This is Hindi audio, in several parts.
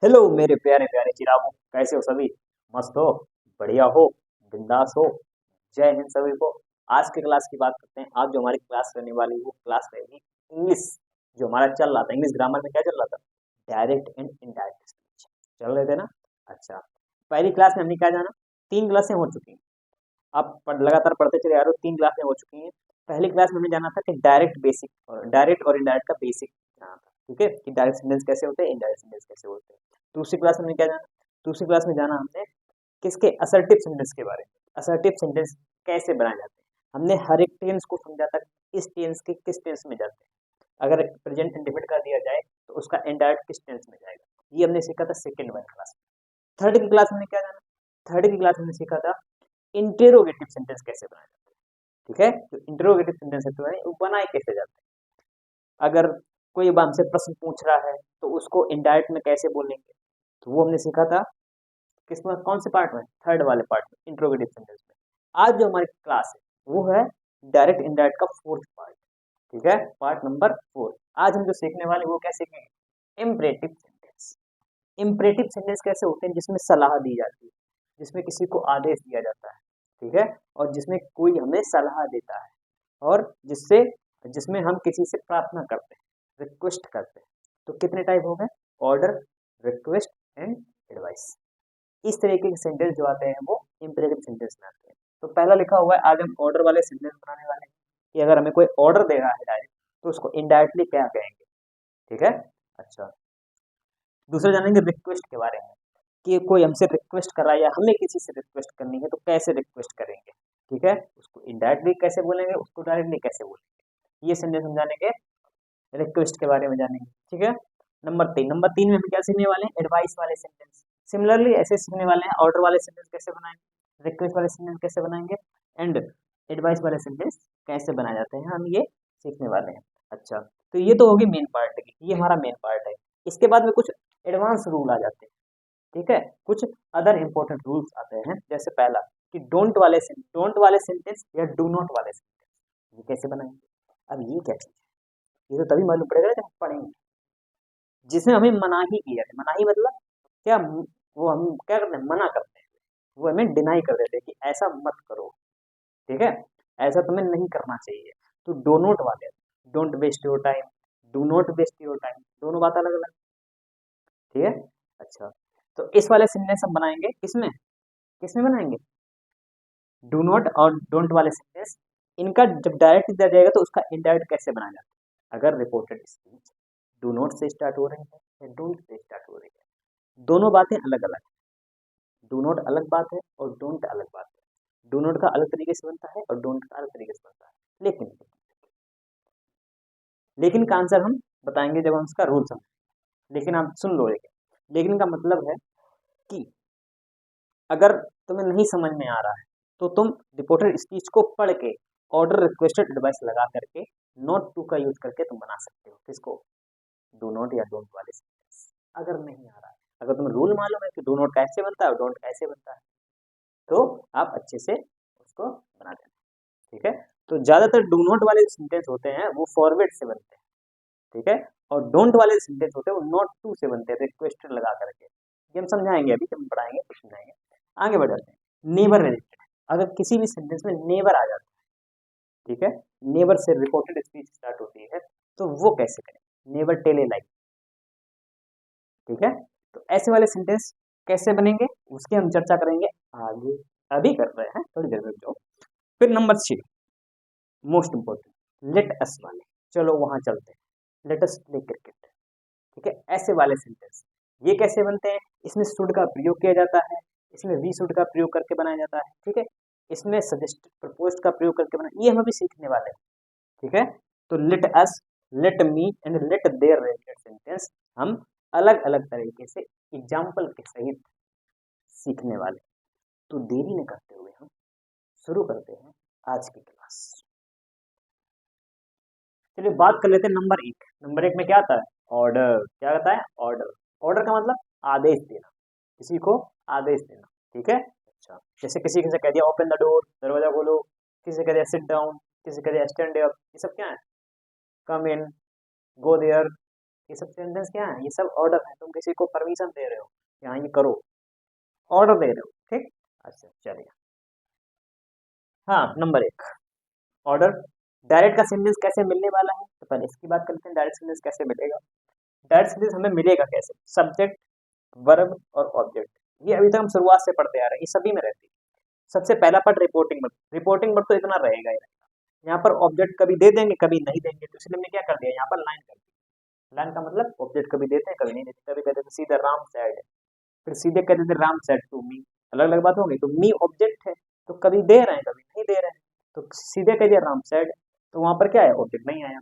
हेलो मेरे प्यारे प्यारे चिरागो, कैसे हो सभी? मस्त हो? बढ़िया हो? बिंदास हो? जय हिंद सभी को। आज की क्लास की बात करते हैं। आज जो हमारी क्लास रहने वाली वो क्लास रहेगी इंग्लिश। जो हमारा चल रहा था इंग्लिश ग्रामर में क्या चल रहा था? डायरेक्ट एंड इनडायरेक्ट स्पीच चल रहे थे ना। अच्छा, पहली क्लास में हमने क्या जाना? तीन क्लासें हो चुकी हैं। आप लगातार पढ़ते चले आ रहे हो, तीन क्लासें हो चुकी हैं। पहली क्लास में हमें जाना था कि डायरेक्ट और इनडायरेक्ट का बेसिक जाना था। ठीक है, कि डायरेक्ट सेंटेंस कैसे होते हैं, इनडायरेक्ट सेंटेंस कैसे होते हैं। दूसरी क्लास में हमें क्या जाना? दूसरी क्लास में जाना हमने किसके? असर्टिव सेंटेंस के बारे में। असर्टिव सेंटेंस कैसे बनाए जाते हैं, हमने हर एक टेंस को समझा था। इस टेंस के किस टेंस में जाते हैं, अगर प्रेजेंट इंडिफिनिट का दिया जाए तो उसका इनडायरेक्ट किस टेंस में जाएगा, ये हमने सीखा था सेकेंड वाली क्लास में। थर्ड की क्लास में क्या जाना? थर्ड की क्लास में सीखा था इंटेरोगेटिव सेंटेंस कैसे बनाए जाते हैं। ठीक है, जो इंटेरोगेटिव सेंटेंस है वो बनाए कैसे जाते हैं। अगर कोई अब हमसे प्रश्न पूछ रहा है तो उसको इनडायरेक्ट में कैसे बोलेंगे, तो वो हमने सीखा था किसमें? कौन से पार्ट में? थर्ड वाले पार्ट में, इंट्रोगेटिव सेंटेंस में। आज जो हमारी क्लास है वो है डायरेक्ट इनडायरेक्ट का फोर्थ पार्ट। ठीक है, पार्ट नंबर 4। आज हम जो सीखने वाले वो क्या सीखेंगे? Imperative sentence. इम्परेटिव सेंटेंस कैसे होते हैं? जिसमें सलाह दी जाती है, जिसमें किसी को आदेश दिया जाता है। ठीक है, और जिसमें कोई हमें सलाह देता है, और जिससे जिसमें हम किसी से प्रार्थना करते हैं, रिक्वेस्ट करते हैं। तो कितने टाइप हो गए? Order, request and advice. इस तरीके के सेंटेंस जो आते हैं वो इंपेरेटिव सेंटेंस में आते हैं। तो पहला लिखा हुआ है, आज हम ऑर्डर वाले सेंटेंस बनाने वाले हैं कि अगर हमें कोई ऑर्डर दे रहा है डायरेक्ट तो उसको इनडायरेक्टली क्या कहेंगे। ठीक है। अच्छा, दूसरा जानेंगे रिक्वेस्ट के बारे में कि कोई हमसे रिक्वेस्ट कर रहा है या हमें किसी से रिक्वेस्ट करनी है तो कैसे रिक्वेस्ट करेंगे। ठीक है, उसको इनडायरेक्टली कैसे बोलेंगे, उसको डायरेक्टली कैसे बोलेंगे, ये सेंटेंस हम जानेंगे। रिक्वेस्ट के बारे में जानेंगे। ठीक है। नंबर तीन में हम क्या सीखने वाले हैं? एडवाइस वाले सेंटेंस। सिमिलरली ऐसे सीखने वाले हैं, ऑर्डर वाले सेंटेंस कैसे बनाएंगे, रिक्वेस्ट वाले सेंटेंस कैसे बनाएंगे, एंड एडवाइस वाले सेंटेंस कैसे बनाए जाते हैं, हम ये सीखने वाले हैं। अच्छा, तो ये तो होगी मेन पार्ट की, ये हमारा मेन पार्ट है। इसके बाद में कुछ एडवांस रूल आ जाते हैं। ठीक है, कुछ अदर इंपॉर्टेंट रूल्स आते हैं। जैसे पहला कि डोंट वाले सेंटेंस या डू नॉट वाले सेंटेंस, ये कैसे बनाएंगे? अब ये क्या चीज है, ये तो तभी मालूम पड़ेगा जब हम पढ़ेंगे। जिसमें हमें मनाही की जाती है। मनाही मतलब क्या? वो हम क्या करते हैं? मना करते हैं। वो हमें डिनाई कर देते हैं कि ऐसा मत करो। ठीक है, ऐसा तुम्हें नहीं करना चाहिए। तो डो नॉट वाले, don't waste your time, do not waste your time, दोनों बात अलग अलग। ठीक है। अच्छा, तो इस वाले सेंटेंस हम बनाएंगे किसमें? किसमें बनाएंगे? डू नॉट और डोंट वाले सेंटेंस। इनका जब डायरेक्ट दिया जाएगा तो उसका इनडायरेक्ट कैसे बनाया जाता है? अगर रिपोर्टेड स्पीच डू नॉट से स्टार्ट हो रही है या डोंट से स्टार्ट हो रही है, दोनों बातें अलग अलग है। डू नॉट अलग बात है और डोंट अलग बात है। डू नॉट का अलग तरीके से बनता है और डोंट का अलग तरीके से बनता है। लेकिन का आंसर हम बताएंगे जब हम उसका रूल समझेंगे। लेकिन आप सुन लो, लेकिन का मतलब है कि अगर तुम्हें नहीं समझ में आ रहा है तो तुम रिपोर्टेड स्पीच को पढ़ के ऑर्डर, रिक्वेस्टेड, एडवाइस लगा करके नोट टू का यूज करके तुम बना सकते हो। किसको? डू नॉट या डोंट वाले सेंटेंस। अगर नहीं आ रहा है, अगर तुम्हें रूल मालूम है कि डू नॉट कैसे बनता है और डोंट कैसे बनता है, तो आप अच्छे से उसको बना देना। ठीक है, तो ज्यादातर डू नॉट वाले सेंटेंस होते हैं वो फॉरवर्ड से बनते हैं। ठीक है, और डोंट वाले सेंटेंस होते हैं वो नॉट टू से बनते हैं, रिक्वेस्टेड लगा करके। ये हम समझाएंगे, अभी जब हम पढ़ाएंगे तो समझाएंगे। आगे बढ़ जाते हैं। नेवर रिलेटेड, अगर किसी भी सेंटेंस में नेवर आ जाता है, ठीक है, never say reported speech start होती है, तो वो कैसे करें? नेवर टेल ए लाई। ठीक है, तो ऐसे वाले सेंटेंस कैसे बनेंगे उसकी हम चर्चा करेंगे आगे। अभी कर रहे हैं, थोड़ी देर में जो। फिर number 6, most important, let us वाले। चलो वहां चलते हैं, लेट अस प्ले क्रिकेट। ठीक है, ऐसे वाले सेंटेंस ये कैसे बनते हैं? इसमें शुड का प्रयोग किया जाता है, इसमें वी शुड का प्रयोग करके बनाया जाता है। ठीक है, इसमें सजेस्ट प्रपोज का प्रयोग करके बना, ये हम अभी सीखने वाले हैं। ठीक है, तो let us, let me and let there related sentence हम अलग अलग तरीके से एग्जाम्पल के सहित सीखने वाले। तो देरी न करते हुए हम शुरू करते हैं आज की क्लास। चलिए बात कर लेते हैं नंबर 1। नंबर 1 में क्या आता है? ऑर्डर। क्या आता है? ऑर्डर। ऑर्डर का मतलब आदेश देना, किसी को आदेश देना। ठीक है। अच्छा, जैसे किसी से कह दिया ओपन द डोर, दरवाजा खोलो, किसी से कह दिया सिट डाउन, किसी से कह दिया स्टैंड अप, ये सब क्या है? कम इन, गो देयर, ये सब सेंटेंस क्या है, ये सब ऑर्डर है। तुम किसी को परमिशन दे रहे हो, यहाँ ये करो, ऑर्डर दे रहे हो, ठीक। अच्छा चलिए, हाँ नंबर 1 ऑर्डर। डायरेक्ट का सेंटेंस कैसे मिलने वाला है, तो पहले इसकी बात करते हैं, डायरेक्ट सेंटेंस कैसे मिलेगा। डायरेक्ट सेंटेंस हमें मिलेगा कैसे, सब्जेक्ट, वर्ब और ऑब्जेक्ट। ये अभी तक हम शुरुआत से पढ़ते आ रहे हैं, ये सभी में रहती है। सबसे पहला part reporting verb, reporting verb तो इतना रहेगा ही रहेगा। यहाँ पर ऑब्जेक्ट कभी दे देंगे कभी नहीं देंगे, तो इसलिए हमने क्या कर दिया, यहाँ पर लाइन कर दी। लाइन का मतलब ऑब्जेक्ट कभी देते हैं कभी नहीं देते, कभी कहते थे सीधा राम सैड, फिर सीधे कहते थे राम सेड टू मी, अलग अलग बात होगी। तो मी ऑब्जेक्ट है, तो कभी दे रहे हैं कभी नहीं दे रहे हैं, तो सीधे कह दिया राम सेड, तो वहां पर क्या है, ऑब्जेक्ट नहीं आया,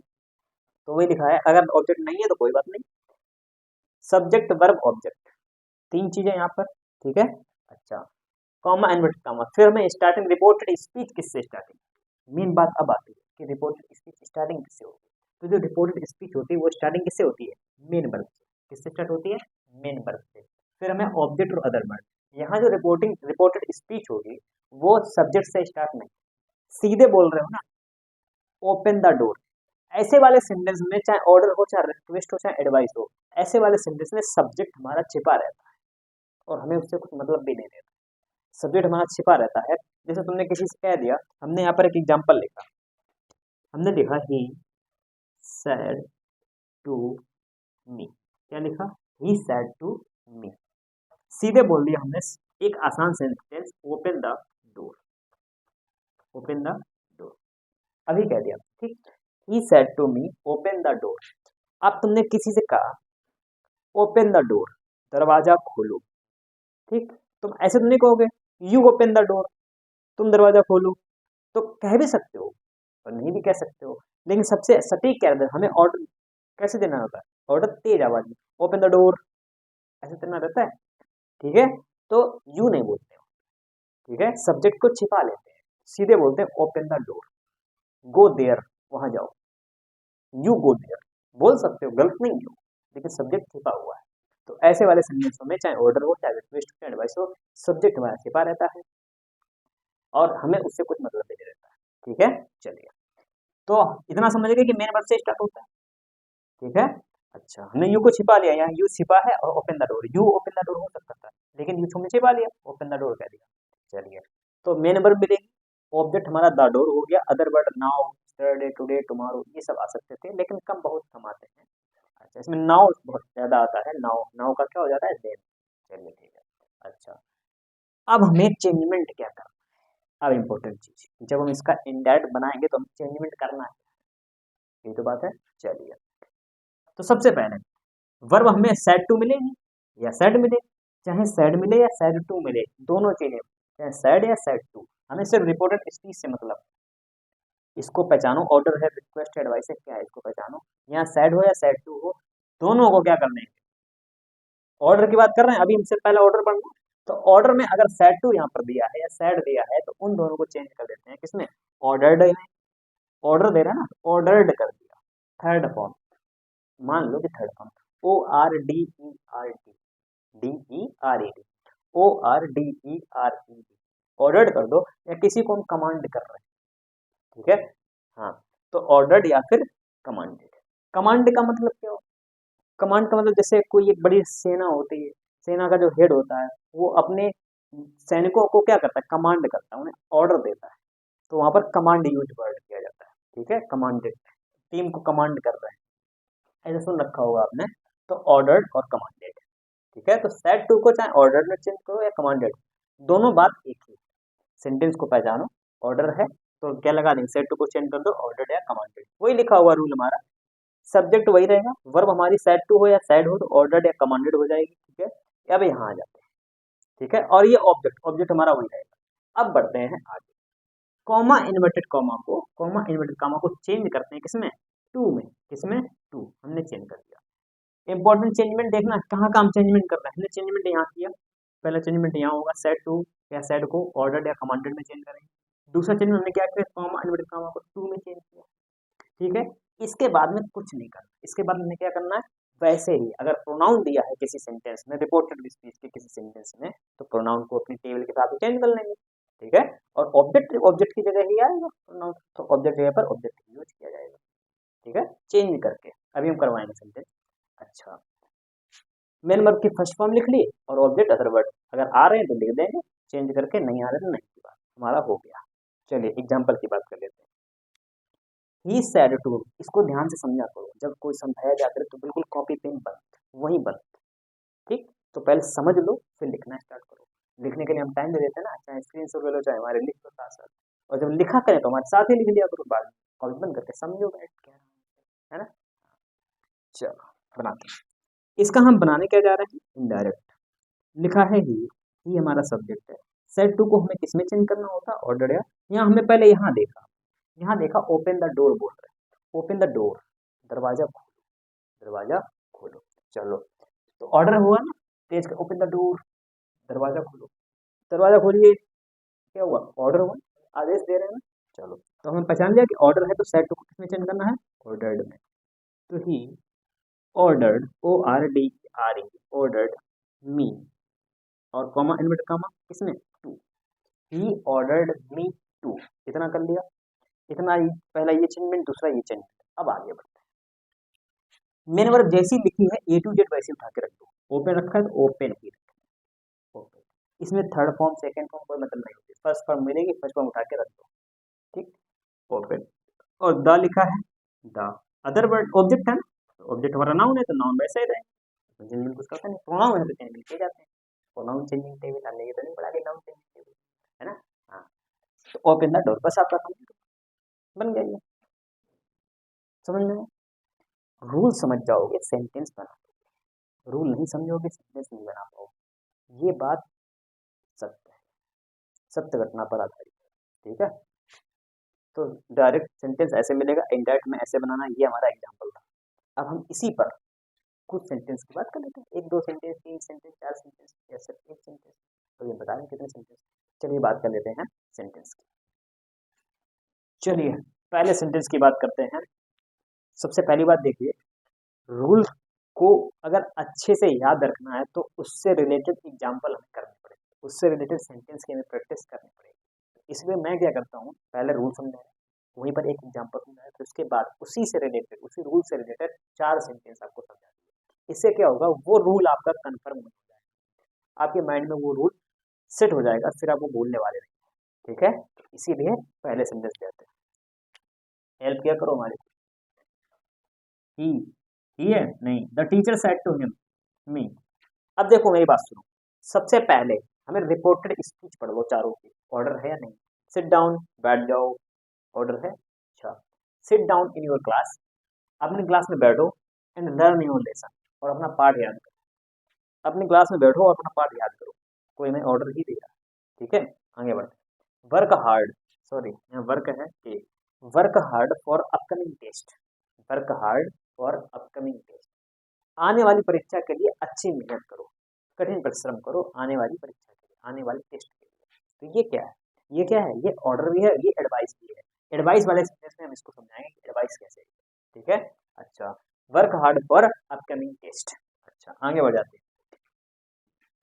तो वही लिखा है। अगर ऑब्जेक्ट नहीं है तो कोई बात नहीं, सब्जेक्ट वर्ब ऑब्जेक्ट, तीन चीजें यहाँ पर, ठीक है। अच्छा, कॉमा इन्वर्टेड कॉमा, फिर हमें स्टार्टिंग रिपोर्टेड स्पीच किससे स्टार्टिंग, मेन बात अब आती है कि रिपोर्टेड स्पीच स्टार्टिंग किससे होती है। तो जो रिपोर्टेड स्पीच होती है वो स्टार्टिंग किससे होती है, मेन वर्ब से। किससे स्टार्ट होती है, मेन वर्ब से। फिर हमें ऑब्जेक्ट और अदर वर्ब, यहाँ जो रिपोर्टेड स्पीच होगी वो सब्जेक्ट से स्टार्ट नहीं, सीधे बोल रहे हो ना, ओपन द डोर, ऐसे वाले सेंटेंस में चाहे ऑर्डर हो चाहे रिक्वेस्ट हो चाहे एडवाइस हो, ऐसे वाले सेंटेंस में सब्जेक्ट हमारा छिपा रहता है और हमें उससे कुछ मतलब भी नहीं रहता। सब्जेक्ट हमारा छिपा रहता है। जैसे तुमने किसी से कह दिया, हमने यहाँ पर एक एग्जांपल लिखा, हमने लिखा ही सैड टू मी, क्या लिखा, ही सैड टू मी, सीधे बोल दिया हमने एक आसान sentence, open the door, open the door, अभी कह दिया, ठीक। He said to me open the door. अब तुमने किसी से कहा ओपन द डोर, दरवाजा खोलो, ठीक। तुम ऐसे तो नहीं कहोगे यू ओपन द डोर, तुम दरवाजा खोलो, तो कह भी सकते हो और नहीं भी कह सकते हो, लेकिन सबसे सटीक क्या रहता है, हमें ऑर्डर कैसे देना होता है, ऑर्डर तेज आवाज में, ओपन द डोर, ऐसे देना रहता है, ठीक है। तो यू नहीं बोलते हो, ठीक है, सब्जेक्ट को छिपा लेते हैं, सीधे बोलते हैं open the door, go there, वहां जाओ, यू गो देयर बोल सकते हो, गलत नहीं हो, लेकिन सब्जेक्ट छिपा हुआ है। तो ऐसे वाले सेंटेंसों में चाहे ऑर्डर हो चाहे रिक्वेस्ट हो चाहे एडवाइस हो, सब्जेक्ट हमारा छिपा रहता है और हमें उससे कुछ मतलब भी नहीं रहता है, ठीक है। चलिए, तो इतना समझ गए कि मेन वर्ब से स्टार्ट होता है, ठीक है। अच्छा, हमने यू को छिपा लिया, यहाँ यू छिपा है और open the door, you open the door हो सकता था, लेकिन यू हमने छिपा लिया, ओपन द डोर कह दिया। चलिए, तो मेन वर्ब मिलेगी, ऑब्जेक्ट हमारा द डोर हो गया, other word now, yesterday, today, tomorrow, ये सब आ सकते थे, लेकिन कम बहुत कम आते हैं। अच्छा, इसमें नाउ बहुत ज्यादा आता है, नाउ, नाउ का क्या हो जाता है, देन। चलिए ठीक है। अच्छा, अब हमें चेंजमेंट क्या करना है, अब इम्पोर्टेंट चीज, जब हम इसका इंडायरेक्ट बनाएंगे तो हमें चेंजमेंट करना है, यही तो बात है। चलिए, तो सबसे पहले वर्ब हमें सैड टू मिले या सैड मिले, चाहे सैड मिले या सैड टू मिले, दोनों चीजें, चाहे सैड या सैड टू, हमें सिर्फ रिपोर्टेड स्पीच से मतलब, इसको पहचानो, ऑर्डर है, रिक्वेस्ट है, एडवाइस है, क्या है, इसको पहचानो। यहाँ सैड हो या सैड टू हो, दोनों को क्या करना है, ऑर्डर की बात कर रहे हैं, अभी हमसे पहला ऑर्डर पढ़ना, तो ऑर्डर में अगर सैड टू यहाँ पर दिया है या सैड दिया है तो उन दोनों को चेंज कर देते हैं, किसमें, ऑर्डर्ड में, ऑर्डर दे रहा है ना, ऑर्डर्ड कर दिया, थर्ड फॉर्म, मान लो कि third form, O R D E R D, D E R E D, O R D E R E D, ordered कर दो, या किसी को हम कमांड कर रहे हैं, ठीक है। हाँ, तो ऑर्डर्ड या फिर कमांडेड। कमांड का मतलब क्या हो, कमांड का मतलब जैसे कोई एक बड़ी सेना होती है, सेना का जो हेड होता है वो अपने सैनिकों को क्या करता है, कमांड करता है, उन्हें ऑर्डर देता है, तो वहां पर कमांड यूज वर्ड किया जाता है, ठीक है, कमांडेड, टीम को कमांड कर रहे हैं, ऐसा सुन रखा होगा आपने। तो ऑर्डर्ड और कमांडेड, ठीक है। तो सेट टू को चाहे ऑर्डर्ड में चेंज करो या कमांडेड, दोनों बात एक ही, सेंटेंस को पहचानो, ऑर्डर है तो क्या लगा देंगे, सेट टू को चेंज कर दो, ऑर्डर्ड या कमांडेड, वही लिखा हुआ रूल हमारा, सब्जेक्ट वही रहेगा, वर्ब हमारी सेट टू हो या सैड हो तो ऑर्डर्ड या कमांडेड हो जाएगी, ठीक है। अब यहाँ आ जाते हैं, ठीक है, और ये ऑब्जेक्ट, ऑब्जेक्ट हमारा वही रहेगा। अब बढ़ते हैं आगे, कॉमा इन्वर्टेड कॉमा को, कॉमा इन्वर्टेड कॉमा को चेंज करते हैं किसमें, टू में, किसमें, टू, हमने चेंज कर दिया। इंपॉर्टेंट चेंजमेंट देखना कहाँ काम चेंजमेंट कर रहा है, हमने चेंजमेंट यहाँ किया, पहला चेंजमेंट यहाँ होगा, सेट टू या सेट को ऑर्डर्ड या कमांडेड में चेंज करेंगे। दूसरा चेंजमेंट हमने क्या किया, कॉमा इन्वर्टेड कॉमा को टू में चेंज किया, ठीक है। इसके बाद में कुछ नहीं करना, इसके बाद में क्या करना है, वैसे ही अगर प्रोनाउन दिया है किसी सेंटेंस में, रिपोर्टेड स्पीच के किसी सेंटेंस में, तो प्रोनाउन को अपनी टेबल के साथ चेंज कर लेंगे, ठीक है। और ऑब्जेक्ट, ऑब्जेक्ट की जगह ही आएगा प्रोनाउन, तो ऑब्जेक्ट जगह पर ऑब्जेक्ट यूज किया जाएगा, ठीक है, चेंज करके। अभी हम करवाएंगे सेंटेंस, अच्छा, मेन वर्ब की फर्स्ट फॉर्म लिख ली और ऑब्जेक्ट अदर वर्ड, अगर आ रहे हैं तो लिख देंगे, चेंज करके, नहीं आ रहे तो नहीं की बात, हमारा हो गया। चलिए एग्जाम्पल की बात कर लेते हैं। ही सैड टू, इसको ध्यान से समझा करो, जब कोई समझाया जाता है तो बिल्कुल कॉपी पेन बंद, वही बंद। ठीक, तो पहले समझ लो फिर लिखना स्टार्ट करो। लिखने के लिए हम टाइम दे देते हैं ना, चाहे स्क्रीन शॉट ले लो चाहे हमारे लिख लो साथ साथ, और जब लिखा करें तो हमारे साथ ही लिख लिया करो, बाद में कॉपी बंद करके समझो बैठ क्या है ना। चलो बनाते हैं। इसका हम बनाने क्या जा रहे हैं, इनडायरेक्ट। लिखा है ही हमारा सब्जेक्ट है। सेट टू को हमें किसमें चेंज करना होता है, ऑर्डर या, यहाँ हमने पहले यहाँ देखा ओपन द डोर बोल रहे हैं, ओपन द डोर, दरवाजा खोलो, दरवाजा खोलो। चलो, तो ऑर्डर हुआ ना, तेज का ओपन द डोर, दरवाजा खोलो, दरवाजा खोलिए, क्या हुआ, ऑर्डर हुआ, आदेश दे रहे हैं ना। चलो, तो हमने पहचान लिया कि ऑर्डर है तो सेट टू को किसमें चेंज करना है, ऑर्डर्ड में। तो he ordered, ORDER, ordered me, और कॉमा इनवर्ट कॉमा किसमें, to, he ordered me to, इतना कर लिया, इतना ही, पहला ये चेंजमेंट, दूसरा ये चेंजमेंट। अब आगे बढ़ते हैं। मैंने वर्ब जैसी लिखी है A to Z वैसे उठा के रख दो, ओपन रखा है तो ओपन ही रखना, ओपन। इसमें थर्ड फॉर्म सेकंड फॉर्म कोई मतलब नहीं होती, फर्स्ट फॉर्म मिलेगी, फर्स्ट फॉर्म उठा के रख दो। ठीक, ओपन, और द लिखा है, द अदर वर्ड ऑब्जेक्ट है ना, ऑब्जेक्ट हमारा नाउन है तो नाउन वैसे ही रहेगा, चेंजिंग कुछ करता नहीं, प्रोनाउन है तो चेंजिंग के जाते हैं, प्रोनाउन चेंजिंग टेबल हमने ये तो नहीं पढ़ा कि नाउन चेंजिंग टेबल, है ना। हाँ, तो ओपन द डोर, बस आपका काम बन गया ये, समझ में। रूल समझ जाओगे सेंटेंस बना, रूल नहीं समझोगे सेंटेंस नहीं बना पाओगे, ये बात सत्य है, सत्य घटना पर आधारित है। ठीक है, तो डायरेक्ट सेंटेंस ऐसे मिलेगा, इनडायरेक्ट में ऐसे बनाना, ये हमारा एग्जाम्पल था। अब हम इसी पर कुछ सेंटेंस की बात कर लेते हैं, एक दो सेंटेंस, तीन सेंटेंस, चार सेंटेंस, या सिर्फ एक सेंटेंस, तो ये बता दें कितने सेंटेंस। चलिए बात कर लेते हैं सेंटेंस की। चलिए पहले सेंटेंस की बात करते हैं। सबसे पहली बात देखिए, रूल को अगर अच्छे से याद रखना है तो उससे रिलेटेड एग्जाम्पल हमें करने पड़ेंगे, उससे रिलेटेड सेंटेंस की हमें प्रैक्टिस करनी पड़ेगी। इसलिए मैं क्या करता हूँ, पहले रूल समझाया, वहीं पर एक एग्जाम्पल समझाया, तो उसके बाद उसी से रिलेटेड, उसी रूल से रिलेटेड चार सेंटेंस आपको समझा दिए। इससे क्या होगा, वो रूल आपका कन्फर्म हो जाएगा, आपके माइंड में वो रूल सेट हो जाएगा, फिर आप वो बोलने वाले नहीं। ठीक है, इसीलिए पहले सेंटेंस देते हैं, हेल्प क्या करो हमारी। ही ही है नहीं, the teacher said to him, me. अब देखो मेरी बात सुनो, सबसे पहले हमें रिपोर्टेड स्पीच पढ़ लो चारों की, ऑर्डर है या नहीं। सिट डाउन, बैठ जाओ, ऑर्डर है। अच्छा, seat down in your class, अपनी क्लास में बैठो, एंड लर्न योर लेसन, और अपना पाठ याद करो। अपनी क्लास में बैठो और अपना पाठ याद करो, कोई हमें ऑर्डर ही देगा। ठीक है, आगे बढ़ते हैं। वर्क हार्ड, सॉरी यहाँ वर्क है कि, work hard for upcoming test, work hard for upcoming test, आने वाली परीक्षा के लिए अच्छी मेहनत करो, कठिन परिश्रम करो आने वाली परीक्षा के लिए, आने वाले टेस्ट के लिए। तो ये क्या है, ये क्या है, ये ऑर्डर भी है, ये एडवाइस भी है। एडवाइस वाले सेंटेंस में हम इसको समझाएंगे कि एडवाइस कैसे है। ठीक है, अच्छा, work hard for upcoming test. अच्छा, आगे बढ़ जाते हैं।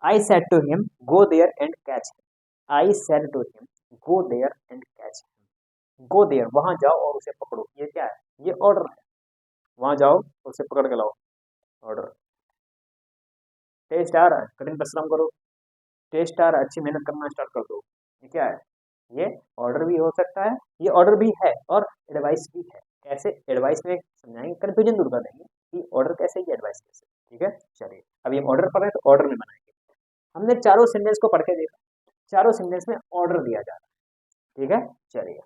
I said to him go there and catch him, I said to him go there and catch him, go there वहां जाओ और उसे पकड़ो, ये क्या है, ये ऑर्डर है, वहां जाओ और उसे पकड़ के लाओ, ऑर्डर। टेस्ट आ रहा है, कठिन परिश्रम करो, टेस्ट आ रहा है, अच्छी मेहनत करना स्टार्ट कर दो, ये क्या है, ये ऑर्डर भी हो सकता है, ये ऑर्डर भी है और एडवाइस भी है। कैसे, एडवाइस में समझाएंगे, कंफ्यूजन दूर कर देंगे कि ऑर्डर कैसे, ये एडवाइस कैसे। ठीक है, चलिए अब ये ऑर्डर पढ़ रहे हैं तो ऑर्डर में बनाएंगे। हमने चारों सेंटेंस को पढ़ के देखा, चारों सेंटेंस में ऑर्डर दिया जा रहा है। ठीक है, चलिए,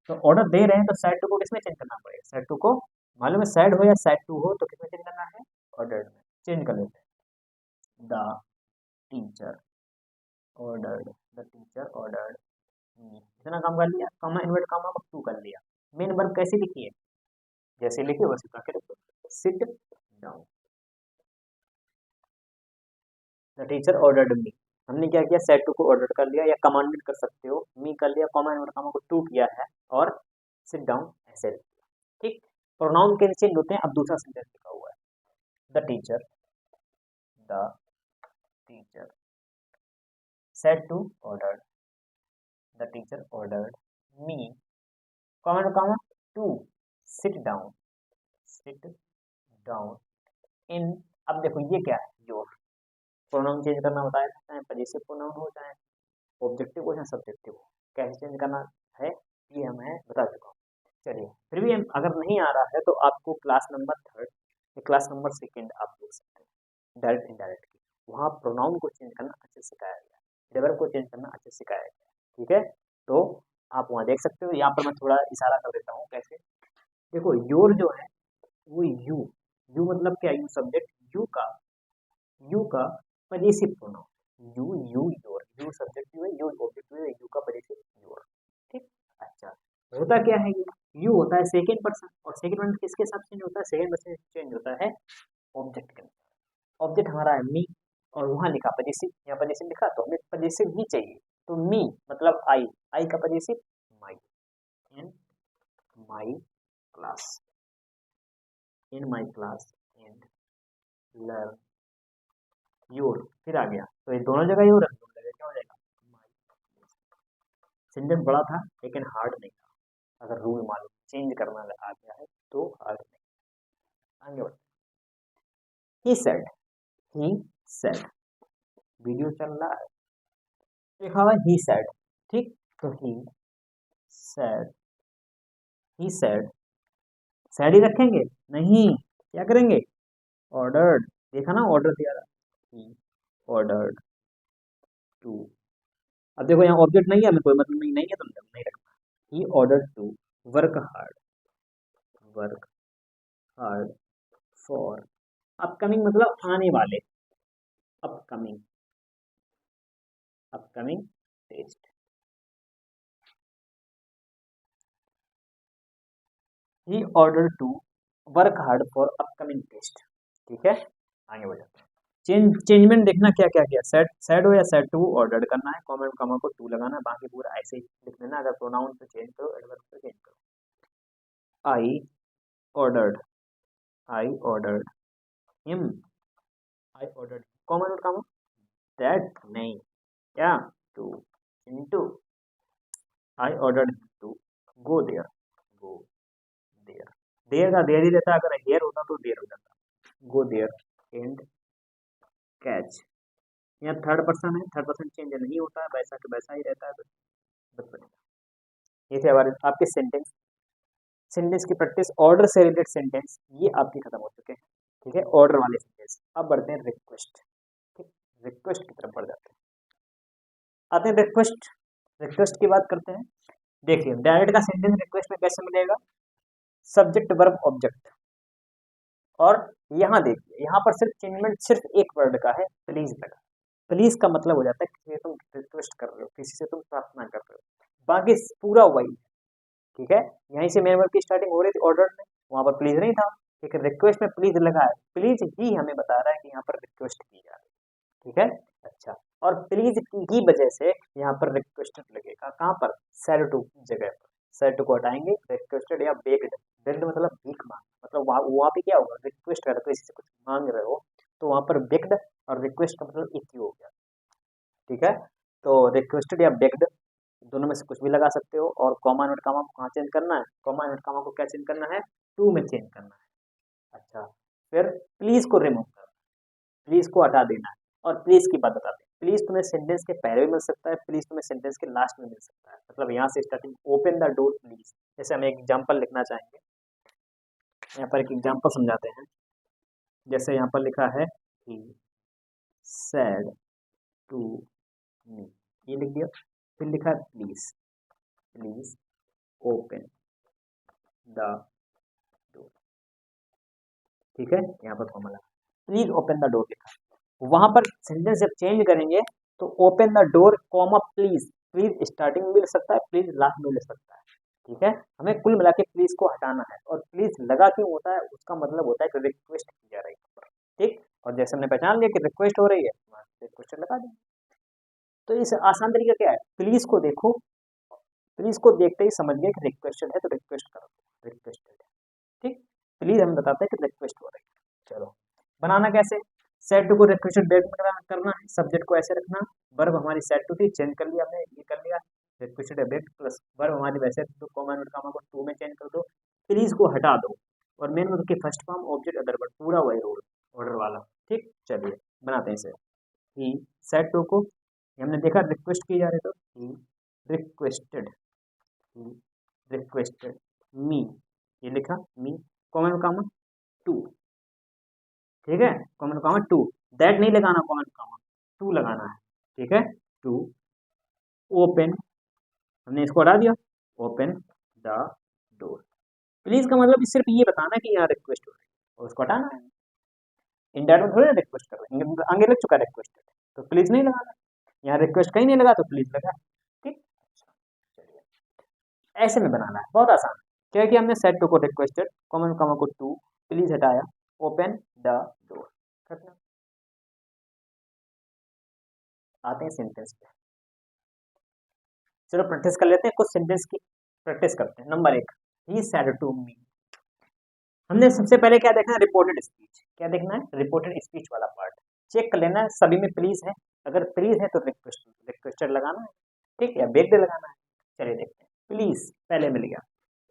तो ऑर्डर दे रहे हैं तो सेट टू को किसमें चेंज करना पड़ेगा, सेट टू को मालूम है, सेट हो या सेट टू हो तो किसमें चेंज करना है, ऑर्डर में। चेंज कर लेते हैं, the teacher ordered, the teacher ordered मी, इतना काम कर लिया, कॉमा इन्वर्ट कॉमा को टू कर लिया। मेन वर्ब कैसी लिखी है, जैसे लिखी वैसे उठा के रखो, sit down, the teacher ordered मी, हमने क्या किया, सेट टू को ऑर्डर कर लिया, या कमांडेड कर सकते हो, मी कर लिया, कॉमा इन्वर्ट कॉमा को टू किया है, और सिट डाउन ऐसे लिख दिया। ठीक, प्रोनाउन के नीचे होते हैं। अब दूसरा सेंटेंस लिखा हुआ है, the teacher, the teacher set to ordered, the teacher ordered me, comma to comma to sit down, sit down in, अब देखो ये क्या है, योर। प्रोनाउन चेंज करना बताया, चाहे पजेसिव प्रोनाउन हो, चाहे ऑब्जेक्टिव हो, चाहे सब्जेक्टिव हो, कैसे चेंज करना है ये हमें बता चुका हूँ। चलिए, फिर भी अगर नहीं आ रहा है तो आपको क्लास नंबर 3 या क्लास नंबर 2 आप देख सकते हैं, डायरेक्ट इनडायरेक्ट की, वहाँ प्रोनाउन को चेंज करना अच्छे से सिखाया गया है, वर्ब को चेंज करना अच्छे से सिखाया गया है। ठीक है, तो आप वहाँ देख सकते हो। यहाँ पर मैं थोड़ा इशारा कर देता हूँ कैसे। देखो योर जो है वो यू, यू मतलब क्या, यू सब्जेक्ट, यू का possessive pronoun, you your, you subject है, यू ऑब्जेक्ट है, यू का पजेसिव योर। ठीक, अच्छा, होता क्या है, यू होता है सेकेंड पर्सन, और सेकेंड पर्सन किसके साथ चेंज होता है, सेकेंड पर्सन चेंज होता है ऑब्जेक्ट के अंदर। ऑब्जेक्ट हमारा है मी, और वहां लिखा पजेसिव, यहाँ पजेसिव लिखा तो हमें पजेसिव ही चाहिए, तो मी मतलब आई, आई का possessive my, in my class, in my class and learn your, फिर आ गया तो ये दोनों जगह योर है, दोनों जगह क्या हो जाएगा, सेंटेंस बड़ा था लेकिन हार्ड नहीं था, अगर रूल मालूम चेंज करना आ गया है तो हार्ड नहीं। आगे बढ़ते, he said, he said, video चल रहा है, लिखा हुआ ही सेड, ठीक, तो he said, he said, said ही रखेंगे, नहीं, क्या करेंगे, ऑर्डर्ड, देखा ना ऑर्डर दिया था, ही ऑर्डर्ड टू, अब देखो यहाँ ऑब्जेक्ट नहीं है, हमें कोई मतलब नहीं, नहीं है तो नहीं रखना, he ordered to work hard, work hard for, upcoming मतलब आने वाले, upcoming, upcoming test, he order to work hard for upcoming test. ठीक है, आगे बढ़ जाते हैं। चेंजमेंट देखना क्या क्या किया, सेट, सेड हो या सेट टू, ऑर्डर करना है, कॉमा कॉमा को टू लगाना, बाकी पूरा ऐसे ही लिख देना, अगर प्रोनाउन पे चेंज करो, एडवर्ब पे चेंज करो। I ordered, I ordered him, I ordered, comma note comma, that नहीं, क्या, to, into, I ordered to go there, go there, there का देयर ही रहता, अगर हेयर होता तो देयर हो जाता, गो देयर एंड कैच, यहाँ थर्ड पर्सन है, थर्ड पर्सन चेंज नहीं होता है, वैसा के वैसा ही रहता है, बस बनेगा। ये थे हमारे आपके सेंटेंस, सेंटेंस की प्रैक्टिस, ऑर्डर से रिलेटेड सेंटेंस ये आपके खत्म हो चुके हैं। ठीक है, ऑर्डर वाले सेंटेंस, अब बढ़ते हैं रिक्वेस्ट। ठीक, रिक्वेस्ट की तरफ बढ़ जाते हैं, आते हैं रिक्वेस्ट, रिक्वेस्ट की बात करते हैं। देखिए डायरेक्ट का सेंटेंस रिक्वेस्ट में कैसे मिलेगा, सब्जेक्ट वर्ब ऑब्जेक्ट, और यहाँ देखिए यहाँ पर सिर्फ चेंजमेंट सिर्फ एक वर्ड का है, प्लीज लगा, प्लीज का मतलब हो जाता है किसी से तुम रिक्वेस्ट कर रहे हो, किसी से तुम प्रार्थना कर रहे हो, बाकी पूरा वही। ठीक है, यहीं से मेन वर्ब की स्टार्टिंग हो रही थी ऑर्डर में, वहां पर प्लीज नहीं था, लेकिन रिक्वेस्ट में प्लीज लगा है, प्लीज ही हमें बता रहा है कि यहाँ पर रिक्वेस्ट की जा रही है। ठीक है, अच्छा, और प्लीज की ही वजह से यहाँ पर रिक्वेस्टेड लगेगा, कहाँ पर, सेड टू जगह पर, सेड टू को हटाएंगे, रिक्वेस्टेड या बेग्ड, बेग्ड मतलब भीख मांग, मतलब वहाँ पे क्या होगा, रिक्वेस्ट कर रहे हो, किसी से कुछ मांग रहे हो, तो वहां पर बेग्ड और रिक्वेस्ट का मतलब एक ही हो गया। ठीक है, तो रिक्वेस्टेड या बेग्ड दोनों में से कुछ भी लगा सकते हो, और कॉमा नोट कॉमा को कहाँ चेंज करना है, कॉमा नोट कॉमा को क्या चेंज करना है, टू में चेंज करना है। अच्छा, फिर प्लीज को रिमूव करना, प्लीज को हटा देना है, और प्लीज की बात बताते हैं, प्लीज तुम्हें सेंटेंस के पहले भी मिल सकता है, प्लीज तुम्हें सेंटेंस के लास्ट में मिल सकता है, मतलब यहाँ से starting, open the door please, जैसे हम एक एग्जाम्पल लिखना चाहेंगे, यहाँ पर एक एग्जाम्पल समझाते हैं, जैसे यहाँ पर लिखा है ही सेड टू मी, ये लिख दिया, फिर लिखा है please, please open the door. ठीक है, यहाँ पर formula, please open the door लिखा, वहां पर सेंटेंस जब चेंज करेंगे तो open the door comma please, please starting में मिल सकता है, प्लीज लास्ट में मिल सकता है। ठीक है, हमें कुल मिला के प्लीज को हटाना है, और प्लीज लगा क्यों होता है, उसका मतलब होता है कि रिक्वेस्ट की जा रही है। ठीक, और जैसे हमने पहचान लिया कि रिक्वेस्ट हो रही है, रिक्वेस्ट लगा देंगे। तो इस आसान तरीका क्या है, प्लीज को देखो, प्लीज को देखते ही समझ गए कि रिक्वेस्टेड है तो रिक्वेस्ट करो, रिक्वेस्टेड है। ठीक, प्लीज हम बताते हैं कि रिक्वेस्ट हो रही है। चलो, बनाना कैसे, सेट टू को रिक्वेस्टेड बैक में करना है, सब्जेक्ट को ऐसे रखना, वर्ब हमारी सेट टू थी, चेंज कर लिया हमने, ये कर लिया, रिक्वेस्टेड बैक प्लस वर्ब हमारी वैसे तो कॉमा नोट कॉमा को टू में चेंज कर दो, प्लीज को हटा दो, और मेन वर्ब की first form object other word, पूरा वही रूल, ऑर्डर वाला। ठीक, चलिए बनाते हैं इसे। ही सेड टू को हमने देखा रिक्वेस्ट की जा रही, तो ही रिक्वेस्टेड, ही रिक्वेस्टेड मी, ये लिखा मी, कॉमन कामा टू। ठीक है, कॉमन कामा टू, दैट नहीं लगाना, कॉमन कामा टू लगाना है। ठीक है, टू ओपन, हमने इसको हटा दिया, ओपन द डोर। प्लीज का मतलब सिर्फ ये बताना है कि यहाँ रिक्वेस्ट हो रही है और उसको हटाना है। इंडायरेक्ट में थोड़ी ना रिक्वेस्ट कर रहे हैं, आगे लग चुका रिक्वेस्ट, तो प्लीज नहीं लगाना। यहाँ रिक्वेस्ट कहीं नहीं लगा तो प्लीज लगा। ठीक, चलिए ऐसे में बनाना है, बहुत आसान है। क्या कि हमने सेट टू को रिक्वेस्टेड, कॉमन कामा को टू, प्लीज हटाया, ओपन द डोर, खत्म। आते हैं सेंटेंस पे, चलो प्रैक्टिस कर लेते हैं, कुछ सेंटेंस की प्रैक्टिस करते हैं। नंबर एक, ही सेड टू मी। हमने सबसे पहले क्या देखना है, रिपोर्टेड स्पीच। क्या देखना है, रिपोर्टेड स्पीच वाला पार्ट चेक कर लेना है, सभी में प्लीज है, अगर प्लीज है तो रिक्वेस्टेड लगाना है, ठीक है, बेग्ड लगाना है। चलिए देखते हैं, प्लीज पहले मिल गया,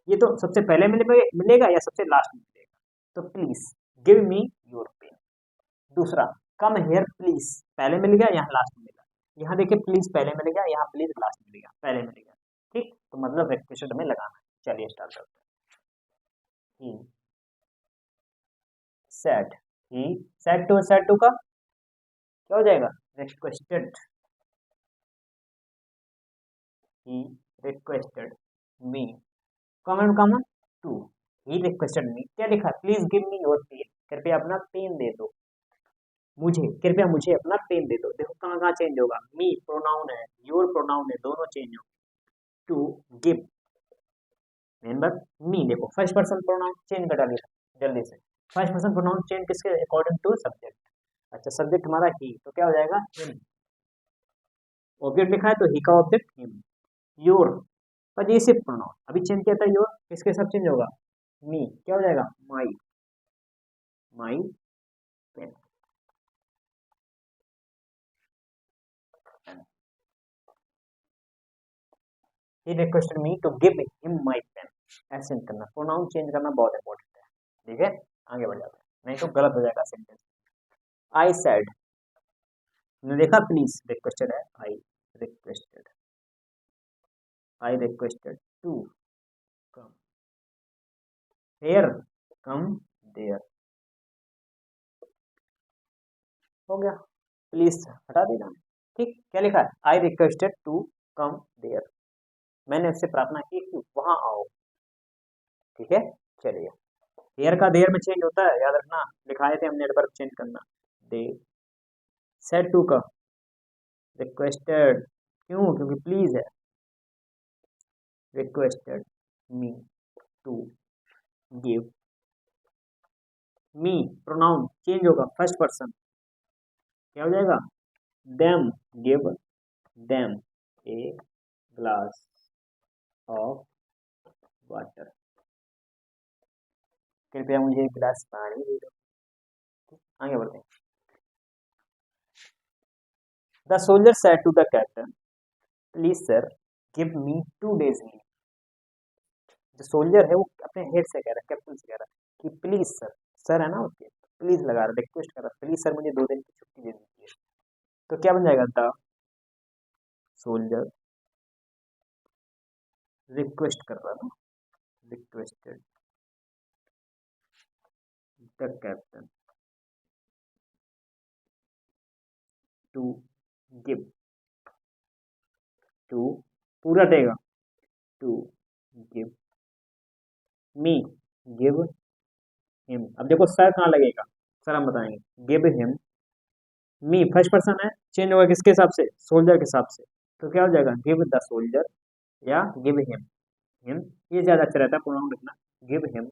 ये तो सबसे पहले मिलेगा या सबसे लास्ट में मिलेगा, तो please give me your pen. दूसरा, कम हेयर प्लीज, पहले मिल गया, यहाँ लास्ट में मिला। यहाँ देखिए प्लीज पहले मिल गया, यहाँ प्लीज लास्ट में मिल गया, पहले मिल गया। ठीक, तो मतलब रिक्वेस्टेड में लगाना है। चलिए स्टार्ट करते हैं। सेड, ही सेड टू का क्या हो जाएगा, requested, he requested me, common common to, he requested me, क्या लिखा, please give me your pen, कृपया अपना पेन दे दो मुझे, कृपया मुझे अपना पेन दे दो। देखो कहाँ कहाँ चेंज होगा, मी प्रोनाउन है, योर प्रोनाउन है, दोनों चेंज होंगे। टू गिव, मेंबर मी, देखो फर्स्ट पर्सन प्रोनाउन चेंज कर डालिए जल्दी से। फर्स्ट पर्सन प्रोनाउन चेंज किसके अकॉर्डिंग टू सब्जेक्ट। अच्छा, सब्जेक्ट हमारा ही, तो क्या हो जाएगा हिम, ऑब्जेक्ट लिखा है तो ही का object him. Your possessive pronoun, अभी चेंज किया था योर, किसके साथ चेंज होगा, मी, क्या हो जाएगा my, my pen. He requested me to give him my pen, ऐसे नहीं करना, प्रोनाउन चेंज करना बहुत इंपॉर्टेंट है। ठीक है, आगे बढ़ जाते हैं, नहीं तो गलत हो जाएगा सेंटेंस। आई सेड, ने देखा प्लीज रिक्वेस्टेड है, requested I requested to come here, come there, हो गया, प्लीज हटा देना। ठीक, क्या लिखा है, I requested to come there, मैंने उससे प्रार्थना की कि वहां आओ। ठीक है, चलिए, हेयर का देयर में चेंज होता है, याद रखना, लिखाए थे हमने एडवर्ब चेंज करना। दे सेड टू का रिक्वेस्टेड, क्यों, क्योंकि प्लीज है, requested me to give, me pronoun change होगा, फर्स्ट पर्सन, क्या हो जाएगा, them, give them a glass of water, कृपया मुझे एक गिलास पानी दे दो। आगे बढ़ते हैं। The soldier said to the captain, please sir give me 2 days leave. जो सोल्जर है वो अपने हेड से कह रहा है, कैप्टन से कह रहा है कि प्लीज सर, सर है ना उसके, प्लीज लगा रहा, रिक्वेस्ट कर रहा, प्लीज सर मुझे 2 दिन की छुट्टी दे दीजिए। तो क्या बन जाएगा, द सोल्जर रिक्वेस्ट कर रहा ना, requested the captain to give, to पूरा देगा, to give me, give him. अब देखो सर कहाँ लगेगा, सर हम बताएंगे, give him me, first person है, चेंज होगा किसके हिसाब से, सोल्जर के हिसाब से, तो क्या हो जाएगा, गिव द सोल्जर या गिव हिम, हिम ये ज्यादा अच्छा रहता है प्रोनाउन लिखना, give him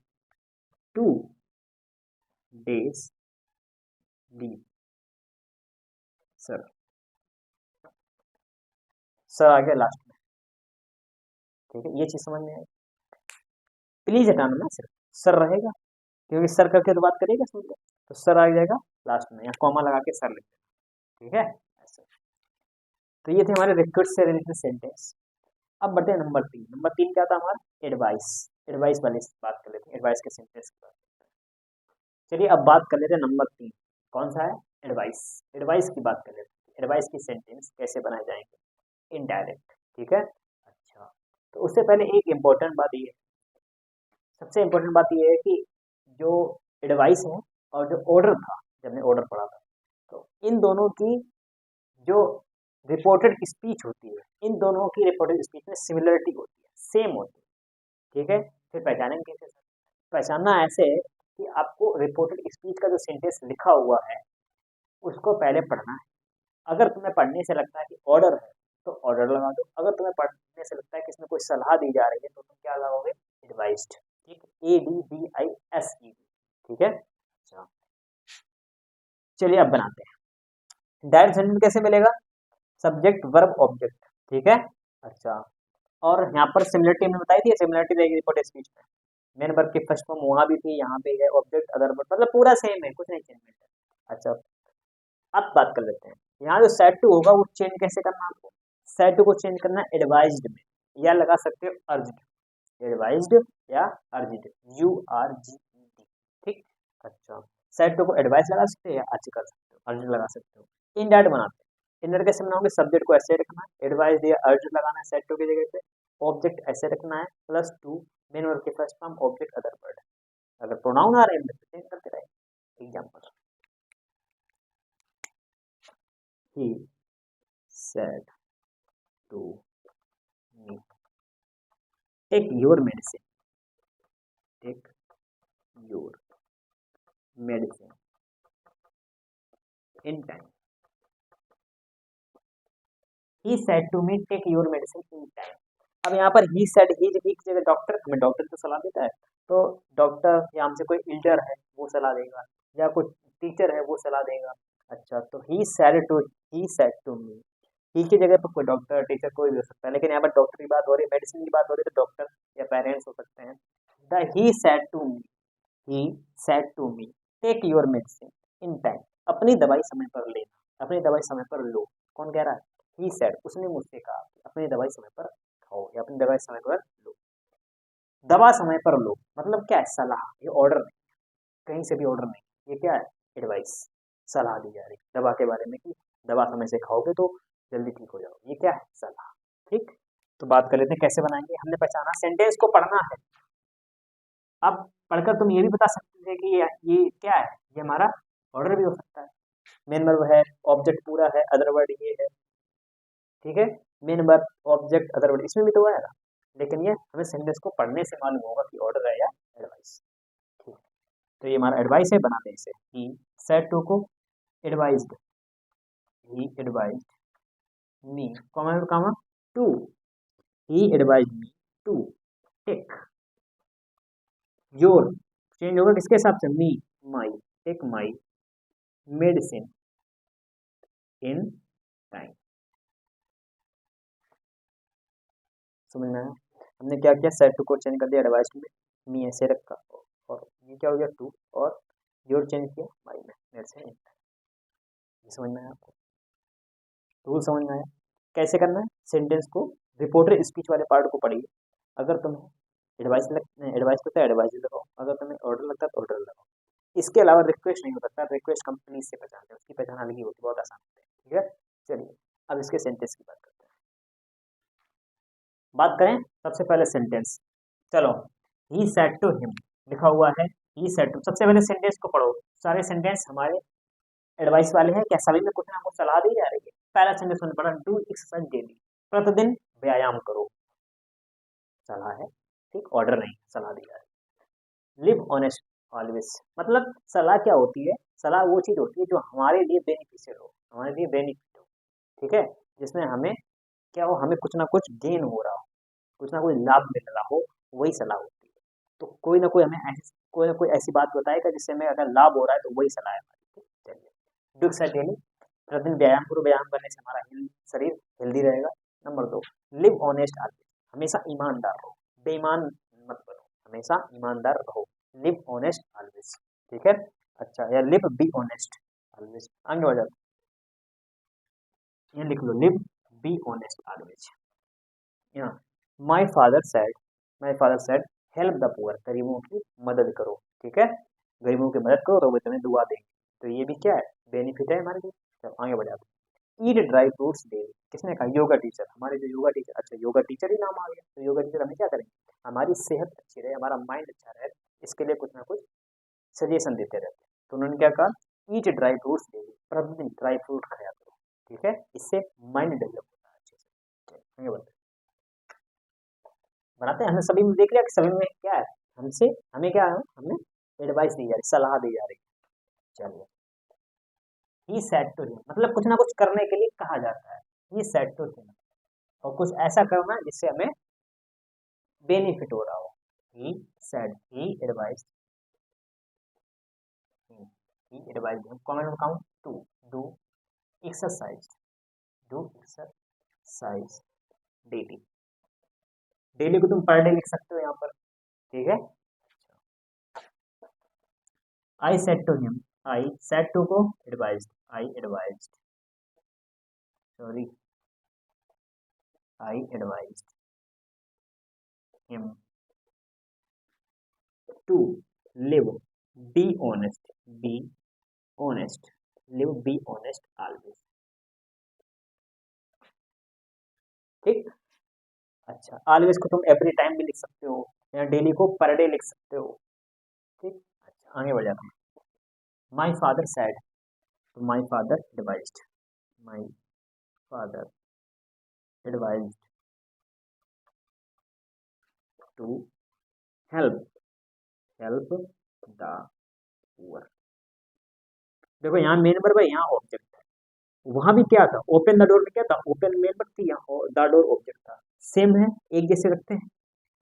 2 days leave, sir, sir आ गया लास्ट में। ठीक है, ये चीज समझ में आई, प्लीज हटाना ना, सिर्फ सर रहेगा, क्योंकि सर करके तो बात करेगा सोल्जर, तो सर आ जाएगा लास्ट में, या कॉमा लगा के सर लिख देना। ठीक है, ऐसे। तो ये थे हमारे रिक्वेस्ट से रिलेटेड सेंटेंस। अब बढ़ते हैं नंबर 3। नंबर 3 क्या था हमारा, एडवाइस, एडवाइस वाली बात कर लेते हैं, एडवाइस के सेंटेंस की बात। चलिए अब बात कर लेते हैं नंबर 3, कौन सा है, एडवाइस। एडवाइस की बात कर लेते हैं, एडवाइस की सेंटेंस कैसे बनाए जाएंगे, इनडायरेक्ट, ठीक है। अच्छा, तो उससे पहले एक इम्पोर्टेंट बात ये है, सबसे इम्पोर्टेंट बात ये है कि जो एडवाइस है और जो ऑर्डर था, जब हमने ऑर्डर पढ़ा था, तो इन दोनों की जो रिपोर्टेड स्पीच होती है, इन दोनों की रिपोर्टेड स्पीच में सिमिलरिटी होती है, सेम होती है, ठीक है। फिर पहचानेंगे कैसे सर? पहचानना ऐसे है कि आपको रिपोर्टेड स्पीच का जो सेंटेंस लिखा हुआ है उसको पहले पढ़ना है। अगर तुम्हें पढ़ने से लगता है कि ऑर्डर है तो ऑर्डर लगा दो, अगर तुम्हें पढ़ने से लगता है कि इसमें कोई सलाह दी जा रही है तो तुम क्या लगाओगे, एडवाइस्ड, ठीक, ADVISED, ठीक है। अच्छा, चलिए अब बनाते हैं डायरेक्ट सेंटेंस कैसे मिलेगा, सब्जेक्ट वर्ब ऑब्जेक्ट, ठीक है। अच्छा, और यहाँ पर सिमिलरिटी हमने बताई थी, सिमिलरिटी रहेगी रिपोर्टेड स्पीच में, मेन वर्ब की फर्स्ट फॉर्म वहाँ भी थी, यहाँ पे है, ऑब्जेक्ट अदर वर्ब, मतलब पूरा सेम है, कुछ नहीं चेंज है। अच्छा, अब बात कर लेते हैं, यहाँ जो सेट टू होगा वो चेंज कैसे करना है आपको, सेट टू को चेंज करना है एडवाइज्ड में, या लगा सकते हो अर्ज्ड, एडवाइज्ड या अर्ज्ड, URGED, ठीक। अच्छा, सेट टू को एडवाइस लगा सकते हो या अर्ज कर सकते हो, अर्ज लगा सकते हो। इनडायरेक्ट बनाते हैं, इनडायरेक्ट कैसे बनाओगे, सब्जेक्ट को ऐसे रखना है, एडवाइस या अर्ज लगाना है सेट टू की जगह पे, ऑब्जेक्ट ऐसे रखना है प्लस टू, मेन वर्ब की first form, object other word, अगर प्रोनाउन आ रहे हैं तो चेंज करते रहे। Example, he said to me, take your medicine, take your medicine in time, he said to me take your medicine in time। अब यहाँ पर ही सेड, ही की जगह डॉक्टर, हमें डॉक्टर तो सलाह देता है, तो डॉक्टर या हमसे कोई एल्डर है वो सलाह देगा, या कोई टीचर है वो सलाह देगा। अच्छा, तो ही सेड टू मी, ही की जगह पर कोई डॉक्टर टीचर कोई भी हो सकता है, लेकिन यहाँ पर डॉक्टर की बात हो रही है, मेडिसिन की बात हो रही है, तो डॉक्टर या पेरेंट्स हो सकते हैं। The he said to me, he said to me take your medicine in time, अपनी दवाई समय पर लेना, अपनी दवाई समय पर लो, कौन कह रहा है, ही सेड, उसने मुझसे कहा कि अपनी दवाई समय पर खाओ या अपनी दवाई समय पर लो। दवा समय पर लो मतलब क्या है, सलाह, ये ऑर्डर नहीं, कहीं से भी ऑर्डर नहीं, ये क्या है, एडवाइस, सलाह दी जा रही है दवा के बारे में कि दवा समय से खाओगे तो जल्दी ठीक हो जाओगे, ये क्या है, सलाह, ठीक। तो बात कर लेते हैं कैसे बनाएंगे, हमने पहचाना सेंटेंस को पढ़ना है। अब पढ़कर तुम ये भी बता सकते थे कि ये क्या है, ये हमारा ऑर्डर भी हो सकता है, मेन वर्ब है, ऑब्जेक्ट पूरा है, अदर वर्ड ये है, ठीक है। Main verb object other word इसमें भी तो आएगा, लेकिन ये हमें सेंटेंस को पढ़ने से मालूम होगा कि ऑर्डर है या एडवाइस, ठीक। तो ये हमारा एडवाइस है, बनाते हैं इसे, ही सेड टू को advised, he advised me, comma to, he advised me to take your, change होगा किसके हिसाब से, me, my, take my medicine in time. समझ में आया, हमने क्या किया, सेट टू को चेंज कर दिया एडवाइस में, मी ऐसे रखा, और ये क्या हो गया टू, और योर चेंज किया माई में, मेडिसिन इन टाइम। ये समझ में आया आपको, रूल समझ में आया कैसे करना है, सेंटेंस को रिपोर्टेड स्पीच वाले पार्ट को पढ़िए, अगर तुम्हें एडवाइस एडवाइस लगता है एडवाइस लगाओ, अगर तुम्हें ऑर्डर लगता है तो ऑर्डर लगाओ, इसके अलावा रिक्वेस्ट नहीं हो सकता, रिक्वेस्ट कंपनी से पहचानते हैं, उसकी पहचान अलग ही होती है, बहुत आसान होती है, ठीक है। चलिए अब इसके सेंटेंस की बात करते हैं, बात करें सबसे पहले सेंटेंस, चलो, ही सेड टू हिम लिखा हुआ है, ही सेड टू, सबसे पहले सेंटेंस को पढ़ो, सारे सेंटेंस हमारे एडवाइस वाले हैं क्या, सभी में कुछ ना कुछ सलाह दी जा रही है। पहला सेंटेंस मैंने पढ़ा, डू एक्सरसाइज डेली, प्रतिदिन व्यायाम करो, सलाह है, ठीक, ऑर्डर नहीं, सलाह दी जा रही है। लिव ऑनेस्ट ऑलवेज, मतलब सलाह क्या होती है, सलाह वो चीज होती है जो हमारे लिए बेनिफिशियल हो, हमारे लिए बेनिफिट हो, ठीक है, जिसमें हमें क्या हो, हमें कुछ ना कुछ गेन हो रहा हो, कुछ ना कुछ लाभ मिल रहा हो, वही सलाह होती है। तो कोई ना कोई हमें ऐसी, कोई ना कोई ऐसी बात बताएगा जिससे हमें अगर लाभ हो रहा है तो वही सलाह है हमारी, ठीक? चलिए, डू एक्सरसाइज डेली, प्रतिदिन व्यायाम करो, व्यायाम करने से हमारा शरीर हेल्दी रहेगा। नंबर 2, लिव ऑनेस्ट ऑलवेज, हमेशा ईमानदार रहो, बेईमान मत बनो, हमेशा ईमानदार रहो, लिव ऑनेस्ट ऑलवेज, ठीक है। अच्छा, या लिव बी ऑनेस्ट ऑलवेज, आगे हो जाता, ये लिख लो, लिव बी ऑनेस्ट ऑलवेज। यहाँ माई father said help the poor, गरीबों की मदद करो, ठीक है। गरीबों की मदद करो तो वो तुम्हें दुआ देंगे। तो ये भी क्या है, बेनिफिट है हमारे लिए। चलो आगे बढ़ जाते हैं। ईट ड्राई फ्रूट्स डेली, किसने कहा, योगा टीचर, हमारे जो योगा टीचर। अच्छा योगा टीचर ही नाम आ गया, तो योगा टीचर हमें क्या करेंगे, हमारी सेहत अच्छी रहे, हमारा माइंड अच्छा रहे, इसके लिए कुछ ना कुछ सजेशन देते रहते हैं। तो उन्होंने क्या कहा, ईट ड्राई फ्रूट्स डेली, प्रतिदिन ड्राई फ्रूट खाया करो, ठीक है, इससे माइंड डेवलप होता है अच्छे से। आगे बढ़ते हैं। बनाते हैं, हमने सभी में देख लिया कि सभी में क्या है, हमसे हमें क्या है, हमें एडवाइस दी जा रही, सलाह दी जा रही है। चलिए, ही सेड टू हिम, मतलब कुछ ना कुछ करने के लिए कहा जाता है। ही सेड टू हिम, और कुछ ऐसा करना जिससे हमें बेनिफिट हो रहा हो। He said, he advice, he advice him, comment में count to do exercise, do exercise daily. Daily को तुम पर डे लिख सकते हो यहाँ पर, ठीक है। I said to him, I said to को advise, I advise, sorry, I advise him to live, be honest, be honest, live be honest always, ठीक। अच्छा, ऑलवेज को तुम एवरी टाइम भी लिख सकते हो, या डेली को पर डे लिख सकते हो, ठीक। अच्छा आगे बढ़ जाते हैं। माई फादर सैड, तो my father advised, my father advised to help, help the poor. देखो यहाँ मेन वर्ब है, यहाँ ऑब्जेक्ट है, वहां भी क्या था, ओपन द डोर में क्या था, ओपन मेन वर्ब थी, यहाँ द डोर ऑब्जेक्ट था। सेम है, एक जैसे रखते हैं।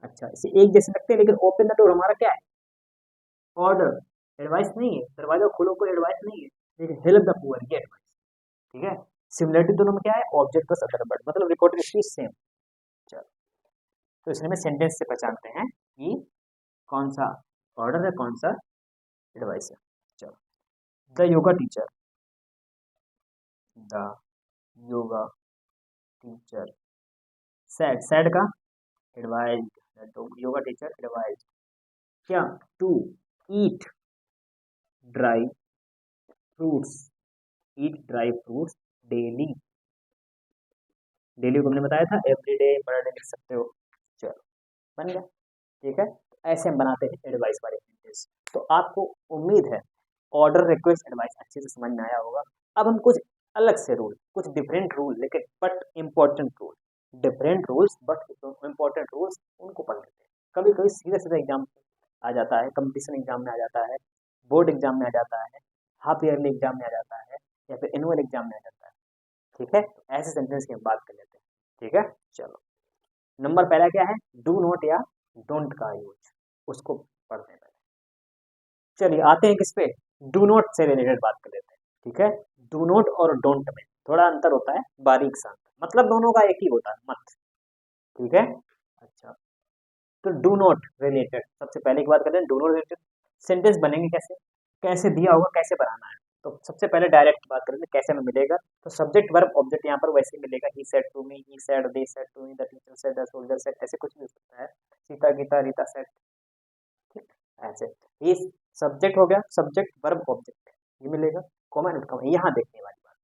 अच्छा इसे एक जैसे रखते हैं, लेकिन ओपन द डोर हमारा क्या है, ऑर्डर, एडवाइस नहीं है, दरवाजा खोलो को एडवाइस नहीं है, लेकिन हेल्प द पुअर ये एडवाइस, ठीक है। सिमिलरिटी दोनों में क्या है, ऑब्जेक्ट प्लस अदर वर्ड, मतलब रिकॉर्डेड स्पीच सेम। चलो, तो इसलिए में सेंटेंस से पहचानते हैं कि कौन सा ऑर्डर है, कौन सा एडवाइस है। चलो, the yoga teacher, the yoga teacher said, said का एडवाइज, तो योगा टीचर एडवाइज क्या, to eat dry fruits, eat dry fruits daily, daily को हमने बताया था एवरी डे, पर डे लिख सकते हो। चलो बन गया, ठीक है। ऐसे हम बनाते हैं एडवाइस वाले सेंटेंस। तो आपको उम्मीद है ऑर्डर, रिक्वेस्ट, एडवाइस अच्छे से समझ में आया होगा। अब हम कुछ अलग से रूल, कुछ डिफरेंट रूल, लेकिन but important rule, different rules but important rules, उनको पढ़ लेते हैं। कभी कभी सीधे सीधे एग्जाम आ जाता है, कंपटीशन एग्जाम में आ जाता है, बोर्ड एग्जाम में आ जाता है, हाफ ईयरली एग्जाम में आ जाता है, या फिर एनुअल एग्जाम में आ जाता है, ठीक है। तो ऐसे सेंटेंस की हम बात कर लेते हैं, ठीक है। चलो, नंबर पहला क्या है, डू नॉट या डोंट का यूज, उसको पढ़ते हैं पहले। चलिए आते हैं किस पे, डू नॉट से रिलेटेड बात कर लेते हैं, ठीक है। डू नॉट और डोंट में थोड़ा अंतर होता है, बारीक सा अंतर, मतलब दोनों का एक ही होता है, मत, ठीक है। अच्छा, तो डू नॉट रिलेटेड सबसे पहले की बात करते हैं, डू नॉट रिलेटेड सेंटेंस बनेंगे कैसे, कैसे दिया होगा, कैसे बनाना है। तो सबसे पहले डायरेक्ट बात करेंगे कैसे में मिलेगा, तो सब्जेक्ट वर्ब ऑब्जेक्ट यहाँ पर वैसे ही मिलेगा, he said to me, he said, they said to me, the teacher said, the soldier said, ऐसे कुछ भी हो सकता है, सीता गीता रीता सेड, ठीक, ऐसे। ये सब्जेक्ट हो गया, सब्जेक्ट वर्ब ऑब्जेक्ट ये मिलेगा, कॉमा नोट कॉमा। यहाँ देखने वाली बात,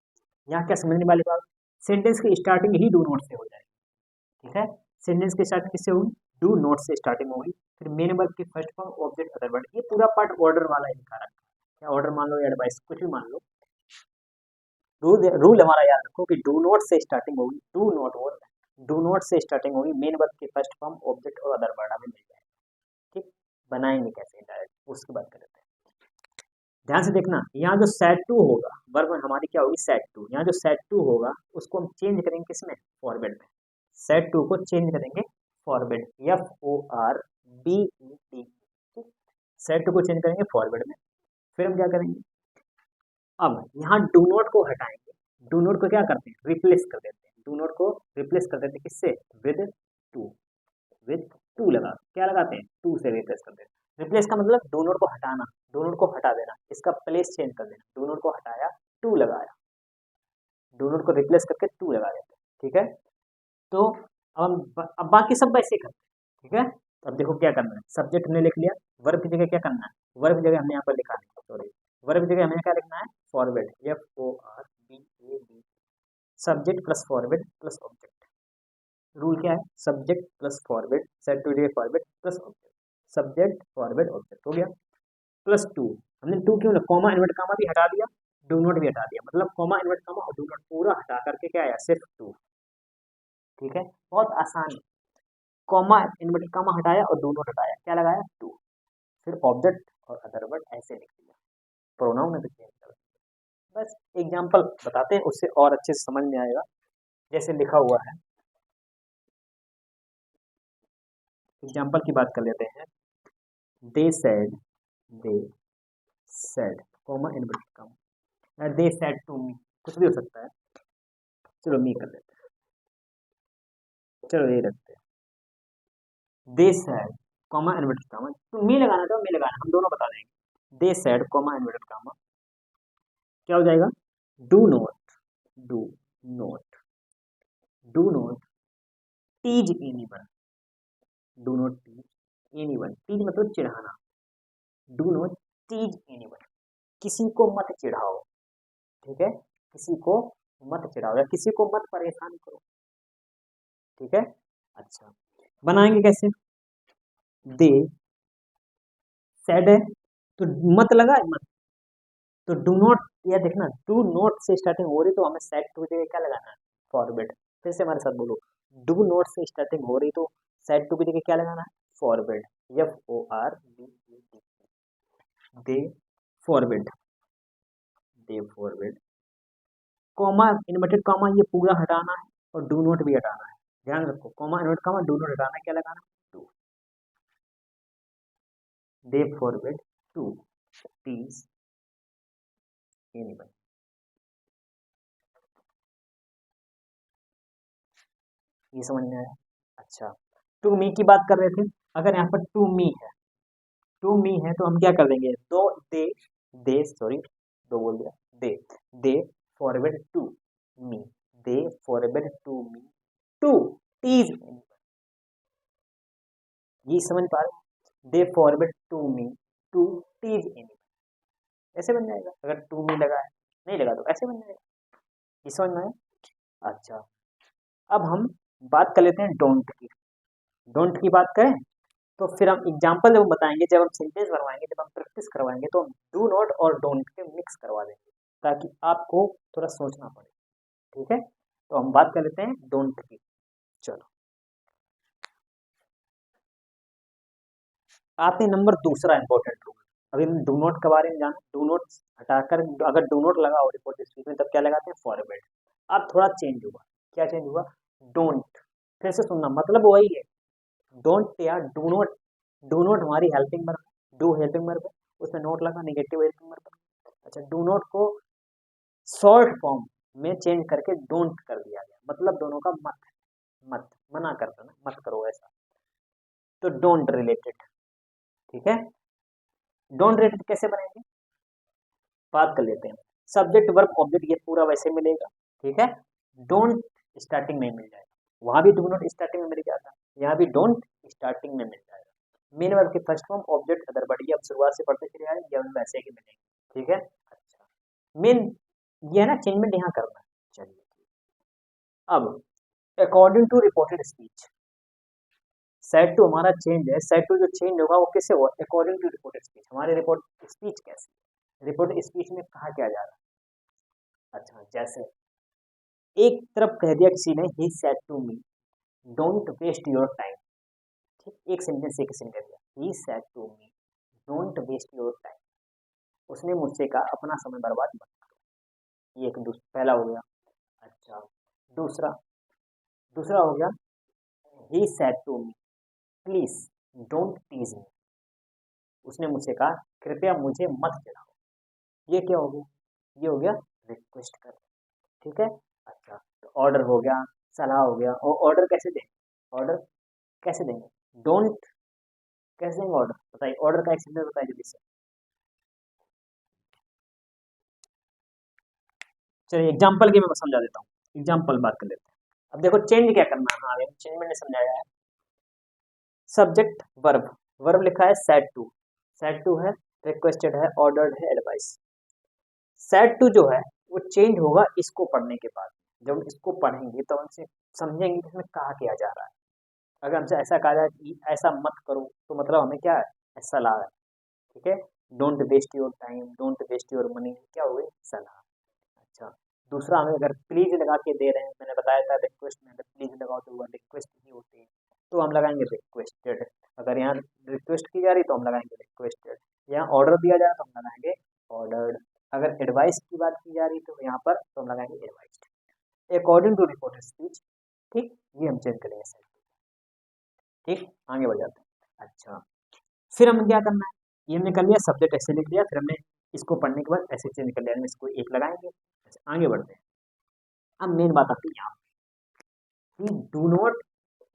यहाँ क्या समझने वाली बात, सेंटेंस की स्टार्टिंग ही डू नॉट से हो जाएगी, ठीक है। सेंटेंस की स्टार्टिंग किससे होगी, डू नॉट से स्टार्टिंग होगी, फिर मेन वर्ब की first form, object other word, ये पूरा पार्ट ऑर्डर वाला ही लिखा रखा है, या ऑर्डर मान लो या एडवाइस कुछ भी मान लो। रूल रूल हमारा याद रखो कि डू नॉट से स्टार्टिंग होगी, डू नॉट और डू नॉट से स्टार्टिंग होगी, मेन वर्ब की फर्स्ट फॉर्म, ऑब्जेक्ट और अदर वर्ड हमें मिल जाएगा, ठीक। बनाएंगे कैसे डायरेक्ट, उसकी बात कर लेते हैं। ध्यान से देखना, यहाँ जो सेड टू होगा, वर्ब हमारी क्या होगी, सेड टू, यहाँ जो सेड टू होगा उसको हम चेंज करेंगे किसमें, फॉरवर्ड में। सेड टू को चेंज करेंगे फॉरवर्ड, FORBED, सेड टू को चेंज करेंगे फॉरवर्ड में। फिर हम क्या करेंगे, अब यहाँ डू नॉट को हटाएंगे, डू नॉट को क्या करते हैं, रिप्लेस कर देते हैं, डू नॉट को रिप्लेस कर देते हैं किससे, विद टू, विद टू लगा, क्या लगाते हैं, टू से रिप्लेस कर देते हैं। रिप्लेस का मतलब डू नॉट को हटाना, डू नॉट को हटा देना, इसका प्लेस चेंज कर देना, डू नॉट को हटाया, टू लगाया, डू नॉट को रिप्लेस करके टू लगा देते हैं, ठीक है। तो अब बाकी सब वैसे करते हैं, ठीक है। तो अब देखो क्या करना है, सब्जेक्ट हमने लिख लिया, वर्ब की जगह क्या करना है, वर्ब की जगह हमने यहाँ पर लिखा है, सॉरी, वर्ब की जगह हमें क्या लिखना है, forward, FORBAD, subject plus forward plus object. Rule क्या है, subject plus forward, said to डे forward plus object, subject forward object हो गया। प्लस टू, हमने टू क्यों ना, कॉमा इन्वर्ट कामा भी हटा दिया, डू नॉट भी हटा दिया, मतलब कॉमा इन्वर्ट कामा और डू नॉट पूरा हटा करके क्या आया, सिर्फ टू। ठीक है, बहुत आसान है। कॉमा इन्वर्ट कामा हटाया और डू नॉट हटाया, क्या लगाया, टू, फिर ऑब्जेक्ट और अदर वर्ड ऐसे लिख दिया, प्रोनाउन में तो चेंज कर। बस एग्जाम्पल बताते हैं, उससे और अच्छे से समझ में आएगा। जैसे लिखा हुआ है, एग्जाम्पल की बात कर लेते हैं। They said, they said, comma inverted comma, they said to me, कुछ भी हो सकता है, चलो मी कर लेते हैं, चलो ये रखते हैं। They said comma inverted comma, तो मी लगाना था, मी लगाना, हम दोनों बता देंगे। They said comma inverted comma, क्या हो जाएगा, do not, do not, do not tease anyone, do not tease anyone, tease मतलब चिढ़ाना, डू नॉट टीज एनीवन, किसी को मत चिढ़ाओ। ठीक है, किसी को मत चिढ़ाओ या किसी को मत परेशान करो। ठीक है, अच्छा बनाएंगे कैसे, दे सेड है तो मत लगा है, मत, तो डू नॉट, या देखना डू नॉट से स्टार्टिंग हो रही तो हमें सेड टू जगह क्या लगाना है, फॉरवर्ड। फिर से हमारे साथ बोलो, डू नॉट से स्टार्टिंग हो रही तो सेड टू की जगह क्या लगाना है, फॉरवर्ड, FORWARD, दे फॉरवर्ड, दे फॉरवर्ड, कॉमा इन्वर्टेड कॉमा ये पूरा हटाना है और डू नॉट भी हटाना है, ध्यान रखो, comma inverted comma do not हटाना है, क्या लगाना है, to, they forward to tease anyone. ये समझ में आया, अच्छा। टू मी की बात कर रहे थे, अगर यहाँ पर टू मी है, टू मी है तो हम क्या कर देंगे, दो दे सॉरी, दो बोल दिया, they forward to me, they forward to me to tease, ये समझ पा रहे, they forward to me to tease anyone, ऐसे बन जाएगा। अगर टू मी लगा है, नहीं लगा तो ऐसे बन जाएगा, ये समझ में आया, अच्छा। अब हम बात कर लेते हैं डोंट की, डोंट की बात करें तो फिर हम एग्जाम्पल जब बताएंगे, जब हम सेंटेंस बनवाएंगे, जब हम प्रैक्टिस करवाएंगे तो हम डू नॉट और डोंट के मिक्स करवा देंगे ताकि आपको थोड़ा सोचना पड़े। ठीक है, तो हम बात कर लेते हैं डोंट की, चलो आते हैं नंबर दूसरा इंपॉर्टेंट रूल। अभी हम डू नॉट के बारे में जाना, डू नॉट हटाकर अगर डू नॉट लगा हो रिपोर्ट स्पीच में तब क्या लगाते हैं, फॉरवर्ड। अब थोड़ा चेंज हुआ, क्या चेंज हुआ, डोंट, फिर से सुनना, मतलब वही है, डोंट या डू नॉट, डू नॉट हमारी helping verb, do helping verb है, उसमें नोट लगा, नेगेटिव हेल्पिंग वर्ब। अच्छा, डू नॉट को शॉर्ट फॉर्म में चेंज करके डोंट कर दिया गया, मतलब दोनों का मत, मत मना कर देना, मत करो ऐसा, तो डोंट रिलेटेड। ठीक है, डोंट रिलेटेड कैसे बनेंगे, बात कर लेते हैं। सब्जेक्ट वर्ब ऑब्जेक्ट ये पूरा वैसे मिलेगा, ठीक है, डोंट स्टार्टिंग में मिल जाएगा, वहां भी डू नॉट स्टार्टिंग में मिल जाता, यहाँ भी डोंट स्टार्टिंग में मिल जाएगा। मेन वर्ब की first form object other word, ये अब शुरुआत से पढ़ते चले आए, ये वैसे ही मिलेंगे। ठीक है, अच्छा, मेन ये है ना, चेंजमेंट यहाँ करना है। चलिए, अब according to reported speech, said to हमारा चेंज है, सेट टू जो चेंज होगा वो किससे होगा, अकॉर्डिंग टू रिपोर्टेड स्पीच। हमारे रिपोर्ट स्पीच कैसे, रिपोर्टेड स्पीच में कहा क्या जा रहा है, अच्छा, जैसे एक तरफ कह दिया किसी ने, he said to me don't waste your time, ठीक, एक सेंटेंस से किसी ने कह दिया, he said to me don't waste your time, उसने मुझसे कहा अपना समय बर्बाद मत करो, ये एक पहला हो गया। अच्छा, दूसरा, दूसरा हो गया, he said to me please don't tease me, उसने मुझसे कहा कृपया मुझे मत चिढ़ाओ, ये क्या हो गया, ये हो गया रिक्वेस्ट कर। ठीक है, अच्छा, तो ऑर्डर हो गया, सलाह हो गया, और ऑर्डर कैसे देंगे, ऑर्डर कैसे देंगे, डोंट कैसे देंगे ऑर्डर, बताइए, ऑर्डर का एक सेंटेंस बताइए जल्दी से। चलिए एग्जाम्पल की मैं समझा देता हूँ, एग्जाम्पल बात कर लेते हैं। अब देखो चेंज क्या करना है, हाँ चेंज मैंने समझाया है, सब्जेक्ट वर्ब, वर्ब लिखा है सेड टू, सेड टू है रिक्वेस्टेड है, ऑर्डर्ड है, एडवाइस। सेड टू जो है वो चेंज होगा इसको पढ़ने के बाद। जब हम इसको पढ़ेंगे तो हमसे समझेंगे कि इसमें कहा किया जा रहा है। अगर हमसे ऐसा कहा जाए कि ऐसा मत करो तो मतलब हमें क्या है, सलाह है। ठीक है, don't waste your time, don't waste your money, क्या हुई, सलाह। अच्छा, दूसरा हमें अगर प्लीज लगा के दे रहे हैं, मैंने बताया था रिक्वेस्ट में अगर प्लीज लगाओ तो वह रिक्वेस्ट ही होती है, तो हम लगाएंगे रिक्वेस्टेड। अगर यहाँ रिक्वेस्ट की जा रही तो हम लगाएंगे रिक्वेस्टेड। यहाँ ऑर्डर दिया जा रहा तो हम लगाएंगे ऑर्डर्ड। अगर एडवाइस की बात की जा रही तो यहाँ पर तो हम लगाएंगे advised. According to reported speech, ठीक, ये हम चेंज करेंगे सर। ठीक, आगे बढ़ जाते हैं। अच्छा, फिर हमें क्या करना है, ये हमने कर लिया, सब्जेक्ट ऐसे लिख दिया, फिर हमने इसको पढ़ने के बाद ऐसे चेंज कर लिया, हम इसको एक लगाएंगे। अच्छा, आगे बढ़ते हैं। अब मेन बात आती है यहाँ कि डू नॉट,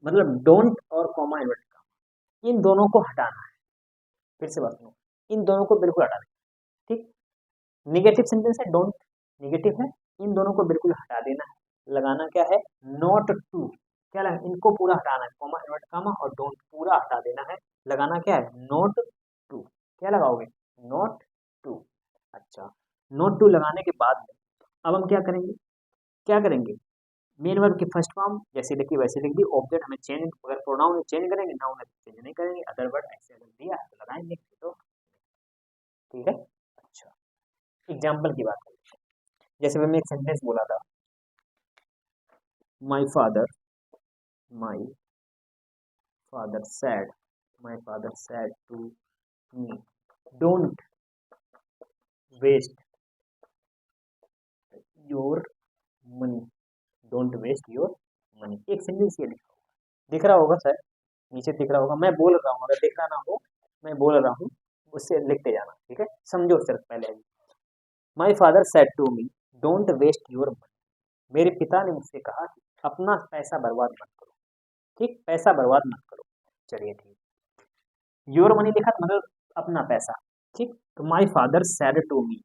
मतलब डोंट और कॉमा इन्वर्ट कॉमा, इन दोनों को हटाना है। फिर से बात सुनो, इन दोनों को बिल्कुल हटा देना। ठीक, निगेटिव सेंटेंस है, डोंट निगेटिव है, इन दोनों को बिल्कुल हटा देना है। लगाना क्या है, नॉट टू, क्या लगाना, इनको पूरा हटाना है, कॉमा इन्वर्ट कॉमा और डोंट पूरा हटा देना है। लगाना क्या है, नॉट टू। क्या लगाओगे, नॉट टू। अच्छा, नॉट टू लगाने के बाद में अब हम क्या करेंगे, क्या करेंगे, मेन वर्ब की फर्स्ट फॉर्म जैसे लिखी वैसे लिख दी। ऑब्जेक्ट हमें चेंज, अगर प्रोनाउन चेंज करेंगे, नाउन चेंज नहीं करेंगे। अदर वर्ड ऐसे अगर दिया है तो लगाएंगे, तो ठीक है। अच्छा, एग्जाम्पल की बात करें, जैसे मैंने एक सेंटेंस बोला था, my father said, my father said to me, don't waste your money, don't waste your money. एक सेंटेंस ये लिखा होगा, दिख रहा होगा सर, नीचे दिख रहा होगा, मैं बोल रहा हूँ, अगर दिख रहा ना हो मैं बोल रहा हूँ, उससे लिखते जाना। ठीक है, समझो सिर्फ पहले। My father said to me, don't waste your money, मेरे पिता ने मुझसे कहा कि अपना पैसा बर्बाद मत करो। ठीक, पैसा बर्बाद मत करो। चलिए ठीक, योर मनी लिखा तो मतलब अपना पैसा। ठीक, तो my father said to me,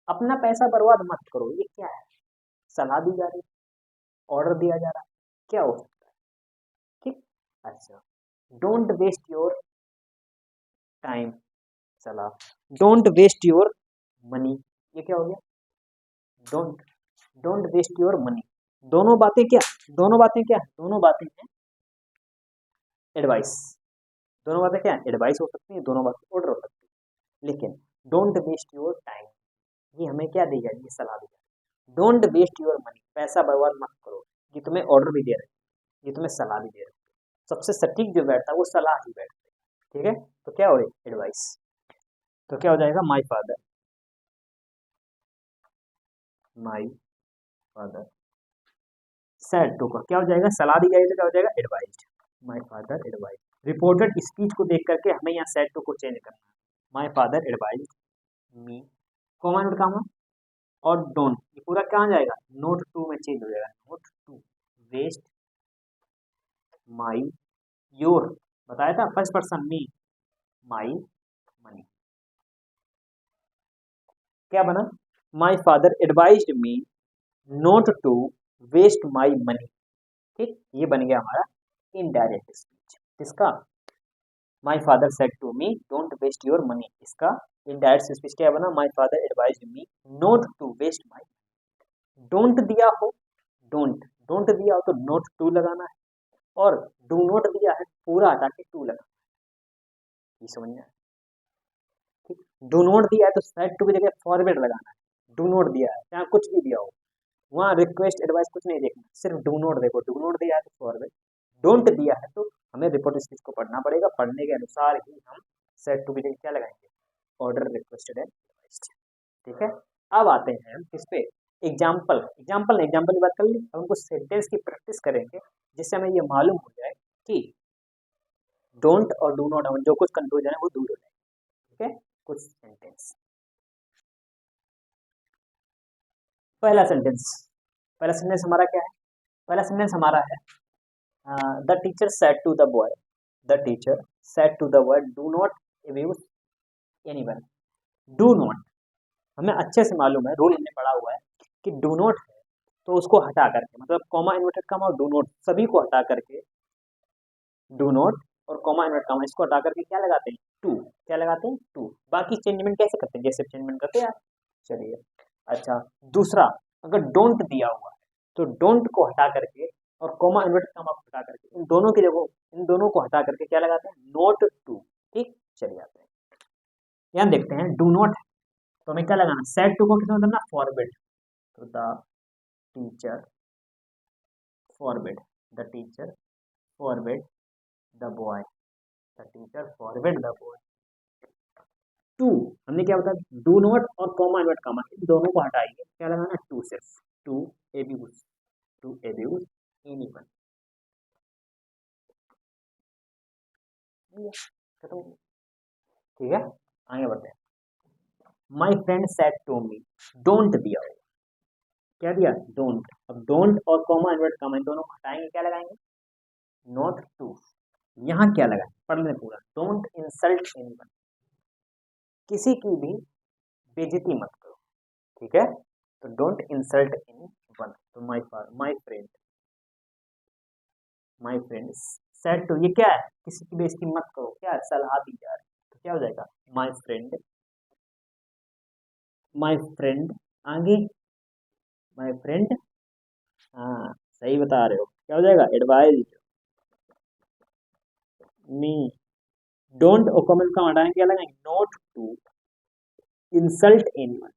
अपना पैसा बर्बाद मत करो, ये क्या है, सलाह दी जा रही है, ऑर्डर दिया जा रहा है, क्या हो सकता है। ठीक, अच्छा, डोंट वेस्ट योर टाइम, सलाह, डोंट वेस्ट योर मनी, ये क्या हो गया, don't don't waste your money. दोनों बातें क्या, दोनों बातें क्या, दोनों बातें हैं एडवाइस, दोनों बातें क्या है, एडवाइस हो सकती है, दोनों बातें ऑर्डर हो सकती है। लेकिन डोंट वेस्ट योर टाइम, ये हमें क्या दी जाएगी, सलाह दी जाएगी। डोंट वेस्ट योर मनी, पैसा बर्बाद मत करो, ये तुम्हें ऑर्डर भी दे रहे हैं, ये तुम्हें सलाह भी दे रहे हैं। सबसे सटीक जो बैठता है वो सलाह ही बैठता है। ठीक है, तो क्या हो रही, एडवाइस। तो क्या हो जाएगा, माई फादर सेड टू का क्या हो जाएगा, सलाह दी जाएगी तो क्या हो जाएगा, एडवाइस्ड। माई फादर एडवाइज, रिपोर्टेड स्पीच को देख करके हमें यहाँ सेड टू को चेंज करना है। My father advise me, comma note comma और डोंट, ये पूरा कहाँ जाएगा, नोट टू में चेंज हो जाएगा, not to waste my your, बताया था first person me, my money, क्या बना, my father advised me not to waste my money. ठीक, ये बन गया हमारा इनडायरेक्ट स्पीच। किसका, my father said to me don't waste your money, इसका इनडायरेक्ट स्पीच क्या बना, my father advised me not to waste my, don't दिया हो, डोंट दिया हो तो नोट टू लगाना है, और डू नोट दिया है पूरा हटा के टू लगाना है, ये समझना है। ठीक, डू नोट दिया है तो सेड टू की जगह फॉरवर्ड लगाना है, डू नोट दिया है चाहे कुछ भी दिया हो, वहाँ रिक्वेस्ट एडवाइस कुछ नहीं देखना, सिर्फ डू नोट देखो, डू नोट दिया है तो फॉरवर्ड, डोंट दिया है तो हमें रिपोर्ट स्पीच को पढ़ना पड़ेगा, पढ़ने के अनुसार ही हम सेड टू की जगह क्या लगाएंगे, ऑर्डर रिक्वेस्टेड एंड एडवाइस्ड। ठीक है, अब आते हैं हम किस पे, एग्जाम्पल की बात कर ली। अब हम कुछ सेंटेंस की प्रैक्टिस करेंगे जिससे हमें ये मालूम हो जाए कि डोंट और डू नॉट जो कुछ कंफ्यूजन है वो दूर हो जाए। ठीक है, कुछ सेंटेंस, पहला सेंटेंस हमारा क्या है, पहला सेंटेंस हमारा है the teacher said to the boy, the teacher said to the boy do not abuse anyone. Do not हमें अच्छे से मालूम है, रूल हमने पढ़ा हुआ है कि डू नॉट है तो उसको हटा करके, मतलब कॉमा इन्वर्टेड कॉमा और डू नॉट सभी को हटा करके, डू नॉट और कॉमा इन्वर्टेड कॉमा इसको हटा करके क्या लगाते हैं, टू, क्या लगाते हैं टू। बाकी चेंजमेंट कैसे करते हैं, जैसे चेंजमेंट करते हैं यार। चलिए अच्छा, दूसरा अगर डोंट दिया हुआ है तो डोंट को हटा करके और कॉमा इन्वर्ट कॉमा को हटा करके इन दोनों की जगह इन दोनों को हटा करके क्या लगाते हैं नोट टू। ठीक, चलिए आते हैं यहाँ देखते हैं डू नॉट, तो हमें क्या लगाना, सेट टू को किसमें बदलना, फॉरबिड, तो the teacher forbid, the teacher forbid the boy, the teacher forbid the boy. To हमने क्या बताया, डू नॉट और कॉमा इन्वर्ट कॉमा इन दोनों को हटाइए, क्या लगाना टू, सिर्फ to abuse, to abuse anyone. खत्म, ठीक है आगे बढ़ते हैं। My friend said to me, don't दिया हो, क्या दिया डोंट, अब डोंट और कॉमा इन्वर्ट कॉमा इन दोनों को हटाएंगे, क्या लगाएंगे नॉट टू। यहाँ क्या लगा, पढ़ लें पूरा, डोंट इंसल्ट एनीवन, किसी की भी बेइज्जती मत करो, ठीक है, तो डोंट इंसल्ट एनीवन। तो माई फ्रेंड सेड टू, ये क्या है, किसी की बेइज्जती मत करो, क्या है सलाह दी जा रही है, तो क्या हो जाएगा माई फ्रेंड आगे माई फ्रेंड, हाँ सही बता रहे हो, क्या हो जाएगा एडवाइज मी, डोंट और कमेंट का हटाएंगे, क्या लगाएंगे not to insult anyone,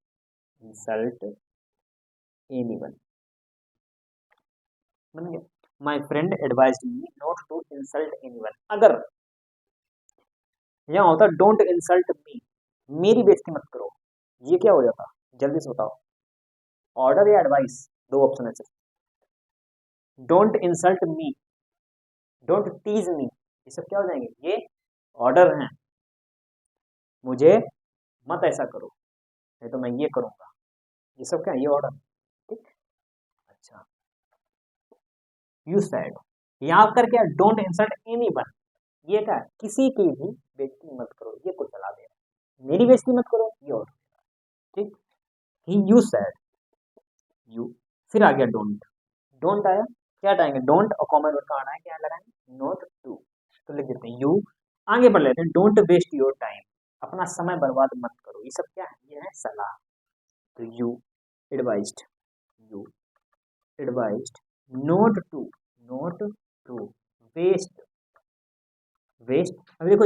insult anyone, बन गया। My friend advise me not to insult anyone, अगर यहाँ होता डोंट इंसल्ट मी, मेरी बेइज्जती मत करो, ये क्या हो जाता, जल्दी से बताओ, ऑर्डर या एडवाइस, दो ऑप्शन है सिर्फ। Don't insult me, don't tease me, ये सब क्या हो जाएंगे, ये ऑर्डर हैं, मुझे मत ऐसा करो नहीं तो मैं ये करूंगा, ये सब क्या है, ये ऑर्डर, ठीक। अच्छा, यू सेड, यहाँ कर क्या डोंट इंसल्ट एनीवन, ये क्या है? किसी की भी बेइज्जती मत करो, ये कुछ चला दे रहा है, मेरी बेइज्जती मत करो ये और, ठीक। ही यू सेड, यू, फिर आ गया डोंट, डोंट आया, क्या हटाएंगे डोंट और कॉमन वर्ड का हटाएंगे, क्या लगाएंगे नोट टू, तो लिख देते हैं यू। आगे बढ़ लेते हैं, डोंट वेस्ट योर टाइम, अपना समय बर्बाद मत करो, ये सब क्या है, ये है सलाह, तो advised you advised not to, not to waste, waste, अब देखो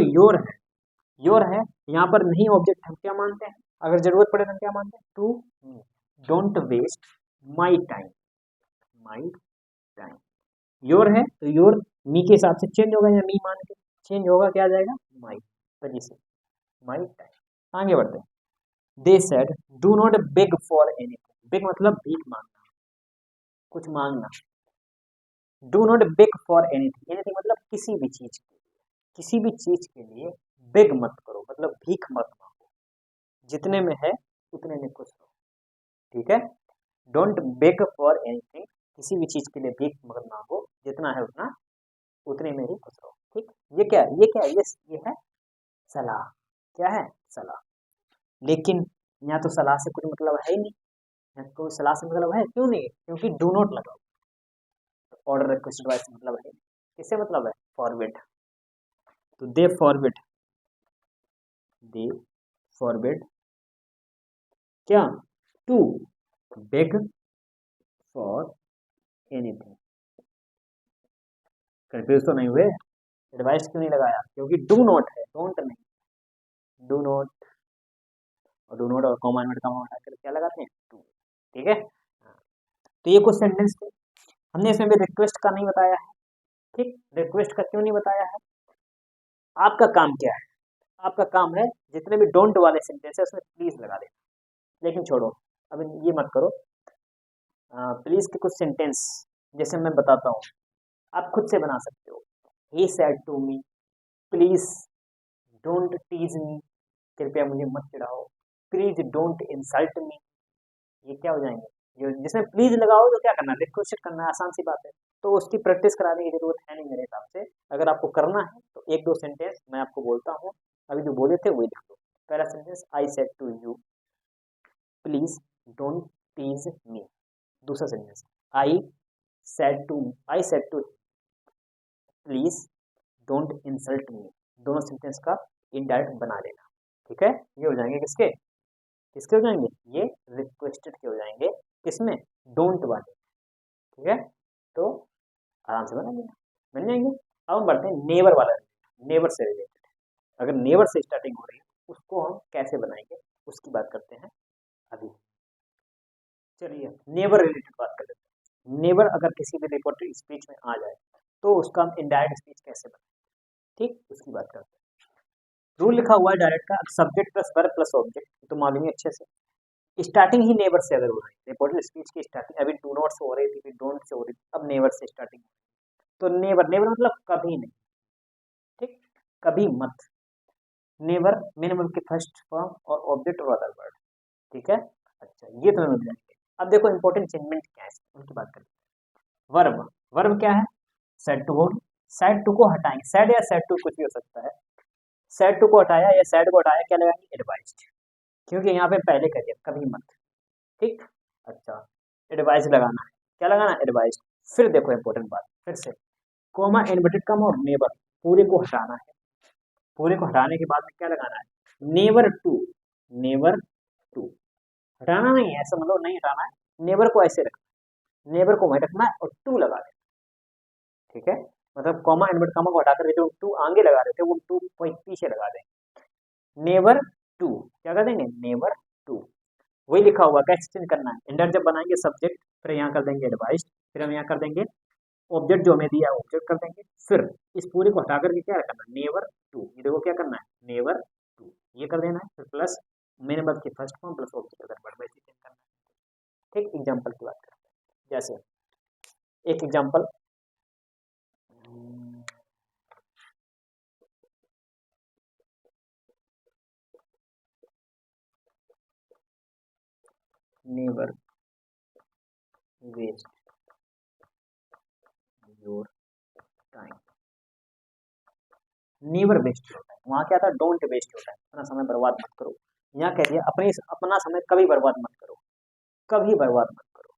योर है, यहाँ पर नहीं ऑब्जेक्ट हम क्या मानते हैं, अगर जरूरत पड़े तो हम क्या मानते हैं to me, don't waste my time, my time, your है तो योर मी के हिसाब से चेंज होगा या मी मान के चेंज होगा, क्या आ जाएगा माई, वजह से माई टाइम। आगे बढ़ते हैं, they said do not beg for anything, beg मतलब भीख मांगना, कुछ मांगना, do not beg for anything, anything मतलब किसी भी चीज के लिए, किसी भी चीज के लिए बेग मत करो, मतलब भीख मत मांगो, जितने में है उतने में खुश रहो, ठीक है, डोंट बेग फॉर एनीथिंग, किसी भी चीज के लिए भीख मत मांगो, जितना है उतना उतने में ही खुश रहो, ठीक। ये क्या है, ये क्या है, ये है सलाह, क्या है सलाह, लेकिन यहाँ तो सलाह से कुछ मतलब है ही नहीं, यहाँ कोई सलाह से मतलब है क्यों नहीं, क्योंकि डू नॉट लगा, ऑर्डर रिक्वेस्ट एडवाइस से मतलब है, किससे मतलब है फॉरवर्ड, तो दे फॉरवर्ड क्या to beg for anything, confuse तो नहीं हुए, एडवाइस क्यों नहीं लगाया, क्योंकि डू नॉट है, डोंट नहीं, डू नॉट और डू नॉट और कॉमा इन्वर्ट कॉमा हटा कर क्या लगाते हैं टू, ठीक है। तो ये कुछ सेंटेंस थे, हमने इसमें भी रिक्वेस्ट का नहीं बताया है, ठीक, रिक्वेस्ट का क्यों नहीं बताया है, आपका काम क्या है, आपका काम है जितने भी डोंट वाले सेंटेंस है उसमें प्लीज लगा देना, लेकिन छोड़ो अब ये मत करो, प्लीज के कुछ सेंटेंस जैसे मैं बताता हूँ, आप खुद से बना सकते हो, he said to me, please don't tease me, कृपया मुझे मत चिढ़ाओ, प्लीज डोंट इंसल्ट मी, ये क्या हो जाएंगे, जो जिसमें प्लीज लगाओ तो क्या करना है रिक्वेस्ट करना है, आसान सी बात है, तो उसकी प्रैक्टिस कराने की जरूरत है नहीं मेरे हिसाब से, अगर आपको करना है तो एक दो सेंटेंस मैं आपको बोलता हूँ, अभी जो बोले थे वही लिख दो। पहला sentence, I said to you please don't tease me, दूसरा sentence, I I said to please don't insult me, दोनों सेंटेंस का इनडायरेक्ट बना लेना। ठीक है, ये हो जाएंगे किसके किसके हो जाएंगे, ये रिक्वेस्टेड के हो जाएंगे, किसमें, डोंट वाले। ठीक है, तो आराम से बना लेना, बन जाएंगे। अब हम बढ़ते हैं नेबर वाला, नेबर से रिलेटेड। अगर नेबर से स्टार्टिंग हो रही है उसको हम कैसे बनाएंगे उसकी बात करते हैं अभी। चलिए नेबर रिलेटेड बात कर लेते हैं। नेबर अगर किसी भी रिपोर्टेड स्पीच में आ जाए तो उसका हम इनडायरेक्ट स्पीच कैसे बनाएं, ठीक, उसकी बात करते हैं। रूल लिखा हुआ है डायरेक्ट का, subject plus verb plus object, तो मालूम है अच्छे से। स्टार्टिंग ही नेबर से अगर हो रही है, रिपोर्टेड स्पीच की स्टार्टिंग अभी डू नॉट से हो रही थी, फिर डोंट से हो रही थी, अब नेबर से स्टार्टिंग, तो नेबर, नेबर मतलब कभी नहीं, ठीक, कभी मत। नेवर मिनिमम की फर्स्ट फॉर्म और ऑब्जेक्ट और अदर वर्ड। ठीक है, अच्छा ये तो मिल जाएंगे। अब देखो इंपॉर्टेंट चेंजमेंट क्या है उनकी बात करें। वर्ब, वर्ब क्या है, सेड टू होगी, सेड टू को हटाएंगे, सेड या सेड टू कुछ भी हो सकता है, सेड टू को हटाया या सेड को हटाया, क्या लगाएंगे, एडवाइज्ड, क्योंकि यहाँ पे पहले कर दिया कभी मत। ठीक, अच्छा एडवाइज लगाना है, क्या लगाना है, एडवाइज। फिर देखो इंपॉर्टेंट बात, फिर से कोमा इन्वर्टेड कॉमा और नेबर, पूरे को हटाना है, पूरे को हटाने के बाद में क्या लगाना है, नेवर टू, नेवर टू, हटाना नहीं है ऐसा मतलब नहीं हटाना है, नेबर को ऐसे रखना, नेबर को वहीं रखना है और टू लगा देना। ठीक है, मतलब कॉमा इन्वर्ट कॉमा को हटाकर जो टू आगे लगा रहे थे वो टू पीछे लगा देंगे, नेवर टू, क्या कर देंगे, नेवर टू। वही लिखा हुआ, कैसे चेंज करना है, इंडर जब बनाएंगे सब्जेक्ट, फिर यहाँ कर देंगे एडवाइज, फिर हम यहाँ कर देंगे ऑब्जेक्ट जो हमें दिया है ऑब्जेक्ट कर देंगे, फिर इस पूरे को हटा करके क्या करना है, नेवर टू, ये देखो क्या करना है, नेवर टू, ये कर देना है, फिर प्लस मेन वर्ब की first form plus object other verb, वैसे चेंज करना है। ठीक, एग्जांपल की बात करते हैं, जैसे एक example, never waste your time, never waste होता है, वहाँ क्या था, डोंट वेस्ट होता है, अपना समय बर्बाद मत करो। यहाँ कह दिया अपने अपना समय कभी बर्बाद मत करो, कभी बर्बाद मत करो।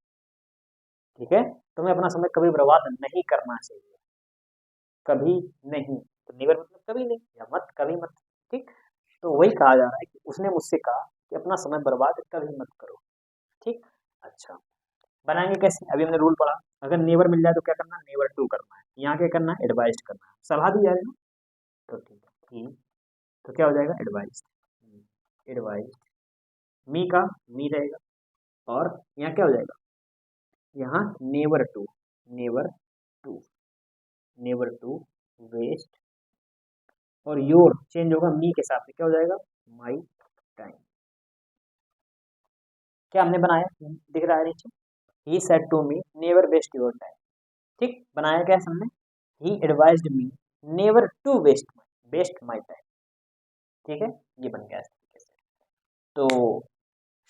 ठीक है, तुम्हें अपना समय कभी बर्बाद नहीं करना चाहिए, कभी नहीं, तो नेवर मतलब कभी नहीं, या मत, कभी मत। ठीक, तो वही कहा जा रहा है कि उसने मुझसे कहा कि अपना समय बर्बाद कभी मत करो। ठीक, अच्छा बनाएंगे कैसे, अभी हमने रूल पढ़ा, अगर नेवर मिल जाए तो क्या करना है, नेवर टू करना है, यहाँ क्या करना है, एडवाइज करना है, सलाह दी जाए ना, तो ठीक है, तो क्या हो जाएगा, एडवाइज, एडवाइज, मी का मी रहेगा, और यहाँ क्या हो जाएगा, यहाँ never to, never to, never to waste, और योर चेंज होगा मी के साथ, क्या हो जाएगा, माई टाइम। क्या हमने बनाया, दिख रहा है नीचे, he said to me never waste your time. ठीक, बनाया क्या हमने, he advised me never to waste my time. ठीक है, ये बन गया इस तरीके से। तो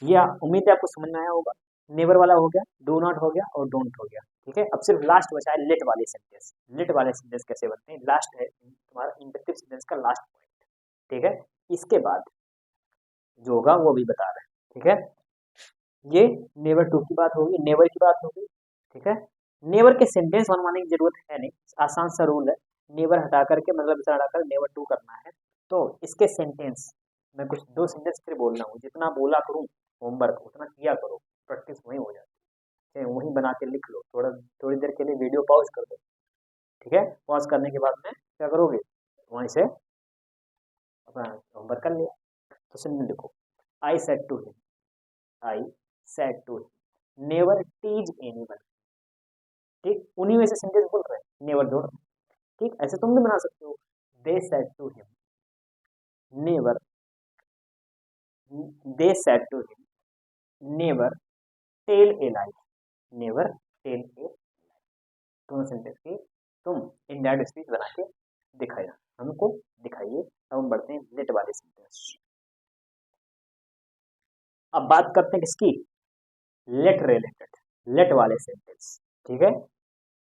ये उम्मीद है आपको समझ में आया होगा, नेवर वाला हो गया, डू नॉट हो गया और डोंट हो गया। ठीक है, अब सिर्फ लास्ट बचा है लेट वाले सेंटेंस। लेट वाले सेंटेंस कैसे बनते हैं, लास्ट है तुम्हारा इंडक्टिव सेंटेंस का लास्ट पॉइंट। ठीक है, इसके बाद जो होगा वो भी बता रहे हैं। ठीक है, ये नेवर टू की बात होगी, नेवर की बात होगी। ठीक है, नेवर के सेंटेंस बनवाने की जरूरत है नहीं, आसान सा रूल है, नेवर हटा करके मतलब इसे हटाकर नेवर टू करना है। तो इसके सेंटेंस मैं कुछ दो सेंटेंस फिर बोल रहा हूँ, जितना बोला करूँ होमवर्क उतना किया करो, प्रैक्टिस वहीं हो जाती है, वहीं बना के लिख लो, थोड़ी देर के लिए वीडियो पॉज कर दो। ठीक है, पॉज करने के बाद में क्या करोगे, वहीं से अपना होमवर्क कर लिया। तो सिंपल लिखो, I said to him, I said to him never tease anyone. ठीक, उन्हीं में से सेंटेंस बोल रहे हैं, नेवर जोड़ रहे हैं। ठीक, ऐसे तुम भी बना सकते हो, they said to him never, they said to him never tell a lie, never tell a, दोनों सेंटेंस की तुम इनडायरेक्ट स्पीच बना के दिखाया, हमको दिखाइए। अब हम बढ़ते हैं लेट वाले सेंटेंस। अब बात करते हैं किसकी, लेट रिलेटेड, लेट वाले सेंटेंस। ठीक है,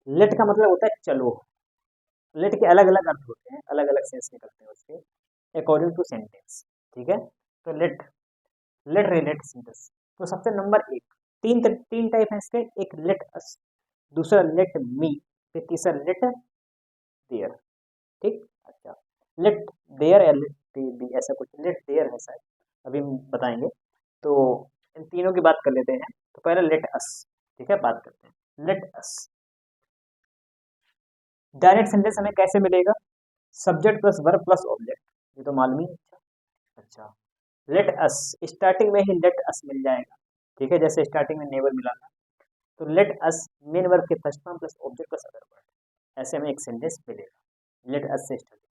लेट का मतलब होता है चलो, लेट के अलग अलग अर्थ होते हैं, अलग अलग सेंस निकलते हैं उसके अकॉर्डिंग टू सेंटेंस। ठीक है, तो लेट, लेट रिलेटेड सेंटेंस, तो सबसे नंबर एक, तीन टाइप है इसके, एक लेट अस, दूसरा लेट मी, फिर तीसरा लेट देयर। ठीक, अच्छा लेट देयर या लेट टी बी ऐसा कुछ, लेट देयर है शायद, अभी हम बताएंगे। तो इन तीनों की बात कर लेते हैं। तो पहले लेट अस, ठीक है, बात करते हैं लेट अस। डायरेक्ट सेंटेंस हमें कैसे मिलेगा? Subject plus verb plus object, ये तो मालूम ही है। अच्छा, लेट अस, स्टार्टिंग में ही लेट अस मिल जाएगा, ठीक है, जैसे स्टार्टिंग में नेवर मिला था। तो लेट अस मेन वर्ब के first form plus object plus other word, ऐसे हमें एक सेंटेंस मिलेगा। लेट अस से स्टार्ट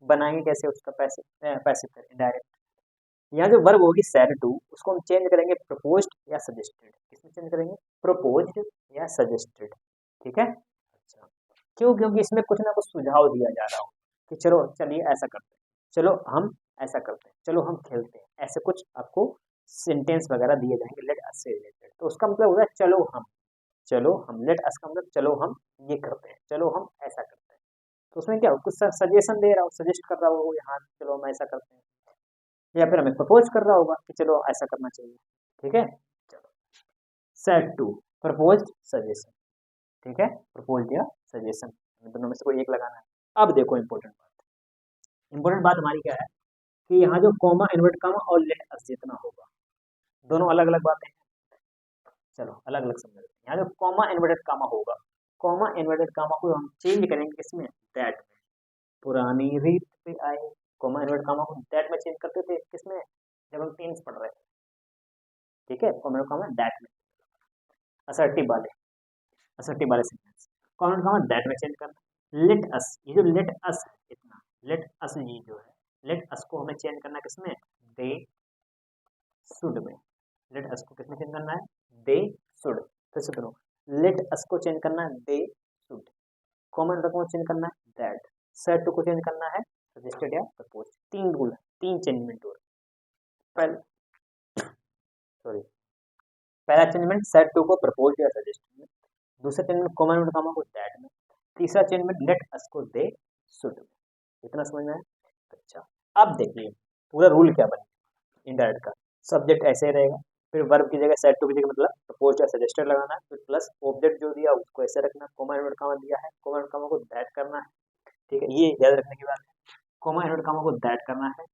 बनाएंगे कैसे उसका? पैसे पर इनडायरेक्ट। यहाँ जो वर्ब होगी सैड टू, उसको हम चेंज करेंगे प्रपोज्ड या सजेस्टेड। किसमें चेंज करेंगे? प्रपोज्ड या सजेस्टेड, ठीक है। अच्छा, क्यों? क्योंकि इसमें कुछ ना कुछ सुझाव दिया जा रहा हो कि चलो चलिए ऐसा करते हैं, चलो हम ऐसा करते हैं, चलो हम खेलते हैं, ऐसे कुछ आपको सेंटेंस वगैरह दिए जाएंगे लेट अस से रिलेटेड। तो उसका मतलब होगा चलो हम, चलो हम, लेट अस का मतलब चलो हम ये करते हैं, चलो हम ऐसा करते हैं। तो उसमें क्या हो, कुछ सजेशन दे रहा हो, सजेस्ट कर रहा हो, यहाँ चलो हम ऐसा करते हैं, या फिर हमें प्रपोज कर रहा होगा कि चलो ऐसा करना चाहिए, ठीक है। चलो, सेट टू, प्रपोज सजेशन, ठीक है, प्रपोज या सजेशन, दोनों में से कोई एक लगाना है। अब देखो इंपॉर्टेंट बात हमारी क्या है कि यहाँ जो कॉमा, इन्वर्ट कॉमा और लेट अस जितना होगा, दोनों अलग अलग बातें हैं। चलो अलग अलग समझ लेते हैं। यहाँ जो कॉमा इन्वर्टेड कॉमा होगा, कॉमा इन्वर्टेड कॉमा को हम चेंज करेंगे किसमें? दैट में। पुरानी रीत पे आए, कॉमा इन्वर्टेड कॉमा को दैट में चेंज करते थे किसमें? जब हम टेंस पढ़ रहे थे, ठीक है, कॉमा कॉमा दैट में। असर्टिव वाले, असर्टिव वाले सेंटेंस कॉमा कॉमा दैट में चेंज करना। लेट अस, ये जो लेट अस है इतना, लेट अस ये जो है, लेट अस को हमें चेंज करना है किसमें? दे शुड में। लेट अस को किसमें चेंज करना है? They should. फिर से करो, लेट अस को चेंज करना है दे शुड, कॉमन को चेंज करना है दैट, सेट टू को चेंज करना है सजेस्टेड या प्रपोज। तीन रूल है, तीन चेंजमेंट रूल। पहले, सॉरी, पहला चेंजमेंट सेट टू को प्रपोज या सजेस्टेड में, दूसरा चेंजमेंट कॉमन कॉमा को दैट में, तीसरा चेंजमेंट लेट अस को दे शुड में। इतना समझ में आया? अच्छा, अब देखिए पूरा रूल क्या बनेगा इनडायरेक्ट का। सब्जेक्ट ऐसे रहेगा, फिर वर्ब की जगह सेट टू की जगह मतलब प्रपोज या सजेस्टेड लगाना है, फिर प्लस ऑब्जेक्ट जो दिया उसको ऐसे रखना, कॉमा इन्वर्ट कॉमा दिया है, कॉमा इन्वर्ट कॉमा को दैट करना है, ठीक है, ये याद रखने की बात है। कॉमा इन्वर्ट कॉमा को दैट करना है,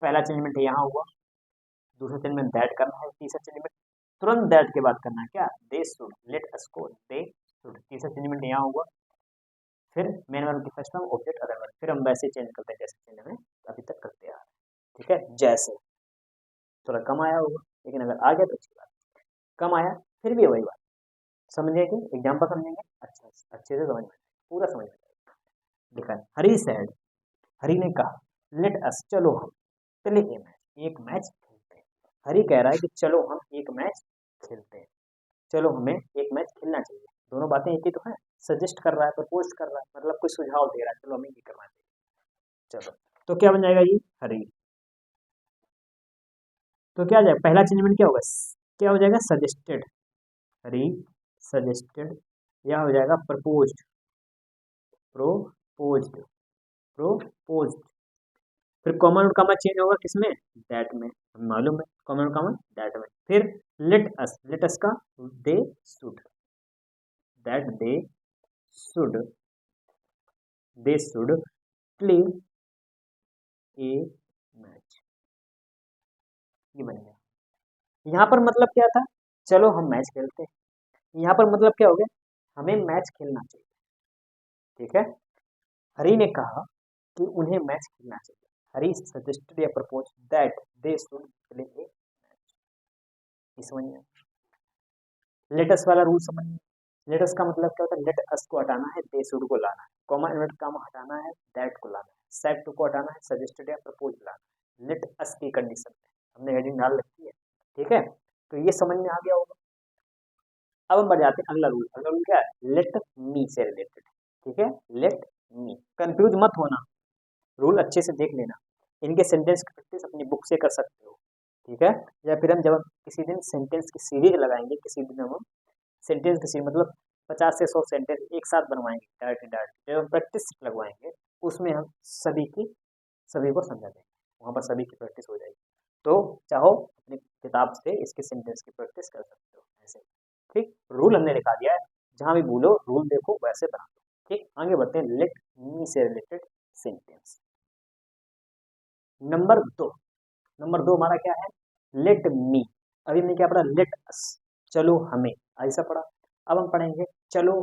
पहला चेंजमेंट यहाँ हुआ, दूसरा चेंजमेंट दैट करना है, तीसरा चेंजमेंट तुरंत दैट के बाद करना है क्या? दे शुड, लेट अस को दे शुड, तीसरा चेंजमेंट यहाँ हुआ, फिर मेन वर्ब की first form object other verb, फिर हम वैसे चेंज करते हैं जैसे चेंज हमें अभी तक करते आ रहे हैं, ठीक है। जैसे थोड़ा कम आया होगा, लेकिन अगर आ गया तो अच्छी बात, कम आया फिर भी वही बात, समझेंगे एग्जाम्पल समझेंगे, अच्छा अच्छे से समझ में, पूरा समझ में लिखा है। हरी सैड, हरी ने कहा लेट अस, चलो हम प्ले ए मैच, एक मैच खेलते हैं। हरी कह रहा है कि चलो हम एक मैच खेलते हैं, चलो हमें एक मैच खेलना चाहिए, दोनों बातें एक ही तो है। सजेस्ट कर रहा है, प्रपोज कर रहा है, मतलब कोई सुझाव दे रहा है, चलो हमें ये करना चाहिए। चलो, तो क्या बन जाएगा ये? हरी। तो क्या हो जाएगा? पहला चेंजमेंट क्या होगा? क्या हो जाएगा? सजेस्टेड, हरी सजेस्टेड, या हो जाएगा प्रपोज्ड, प्रोपोज्ड, प्रोपोज्ड। फिर कॉमन कॉमा चेंज होगा किसमें? दैट में, हमें मालूम है कॉमन कॉमा दैट में। फिर लेट अस का they should, that should they should play A match, ये बन गया। यहाँ पर मतलब क्या था? चलो हम मैच खेलते हैं। यहाँ पर मतलब क्या हो गया? हमें मैच खेलना चाहिए, ठीक है। हरी ने कहा कि उन्हें मैच खेलना चाहिए, हरी सजेस्टेड या propose that they should play A match. ये समझ में? लेटस वाला रूल समझ में? लेटस का मतलब क्या होता है? लेट अस को हटाना है, दे शुड को लाना है, कॉमा इन्वर्ट कॉमा हटाना है, दैट को लाना है, सेट टू को हटाना है, सजेस्टेड या प्रपोज लाना है, लेट अस की कंडीशन में हमने हेडिंग डाल रखी है, ठीक है। तो ये समझ में आ गया होगा। अब हम बढ़ जाते हैं अगला रूल। अगला रूल क्या है? लेट मी से रिलेटेड, ठीक है, लेट मी। कंफ्यूज मत होना, रूल अच्छे से देख लेना, इनके सेंटेंस की प्रैक्टिस अपनी बुक से कर सकते हो, ठीक है। या फिर हम जब किसी दिन सेंटेंस की सीरीज लगाएंगे, किसी दिन हम सेंटेंस की सीरीज मतलब 50 से 100 सेंटेंस एक साथ बनवाएंगे डायरेक्ट डायरेक्ट, जब हम प्रैक्टिस लगवाएंगे उसमें हम सभी को समझा देंगे, वहाँ पर सभी की प्रैक्टिस हो जाएगी। तो चाहो अपनी किताब से इसके सेंटेंस की प्रैक्टिस कर सकते हो ऐसे, ठीक। रूल हमने लिखा दिया है, जहाँ भी भूलो रूल देखो वैसे बना दो, ठीक। आगे बढ़ते हैं लेट मी से रिलेटेड सेंटेंस। नंबर दो हमारा क्या है, लेट मी। अभी हमने क्या पढ़ा, लेट अस, चलो हमें, ऐसा पढ़ा। अब हम पढ़ेंगे चलो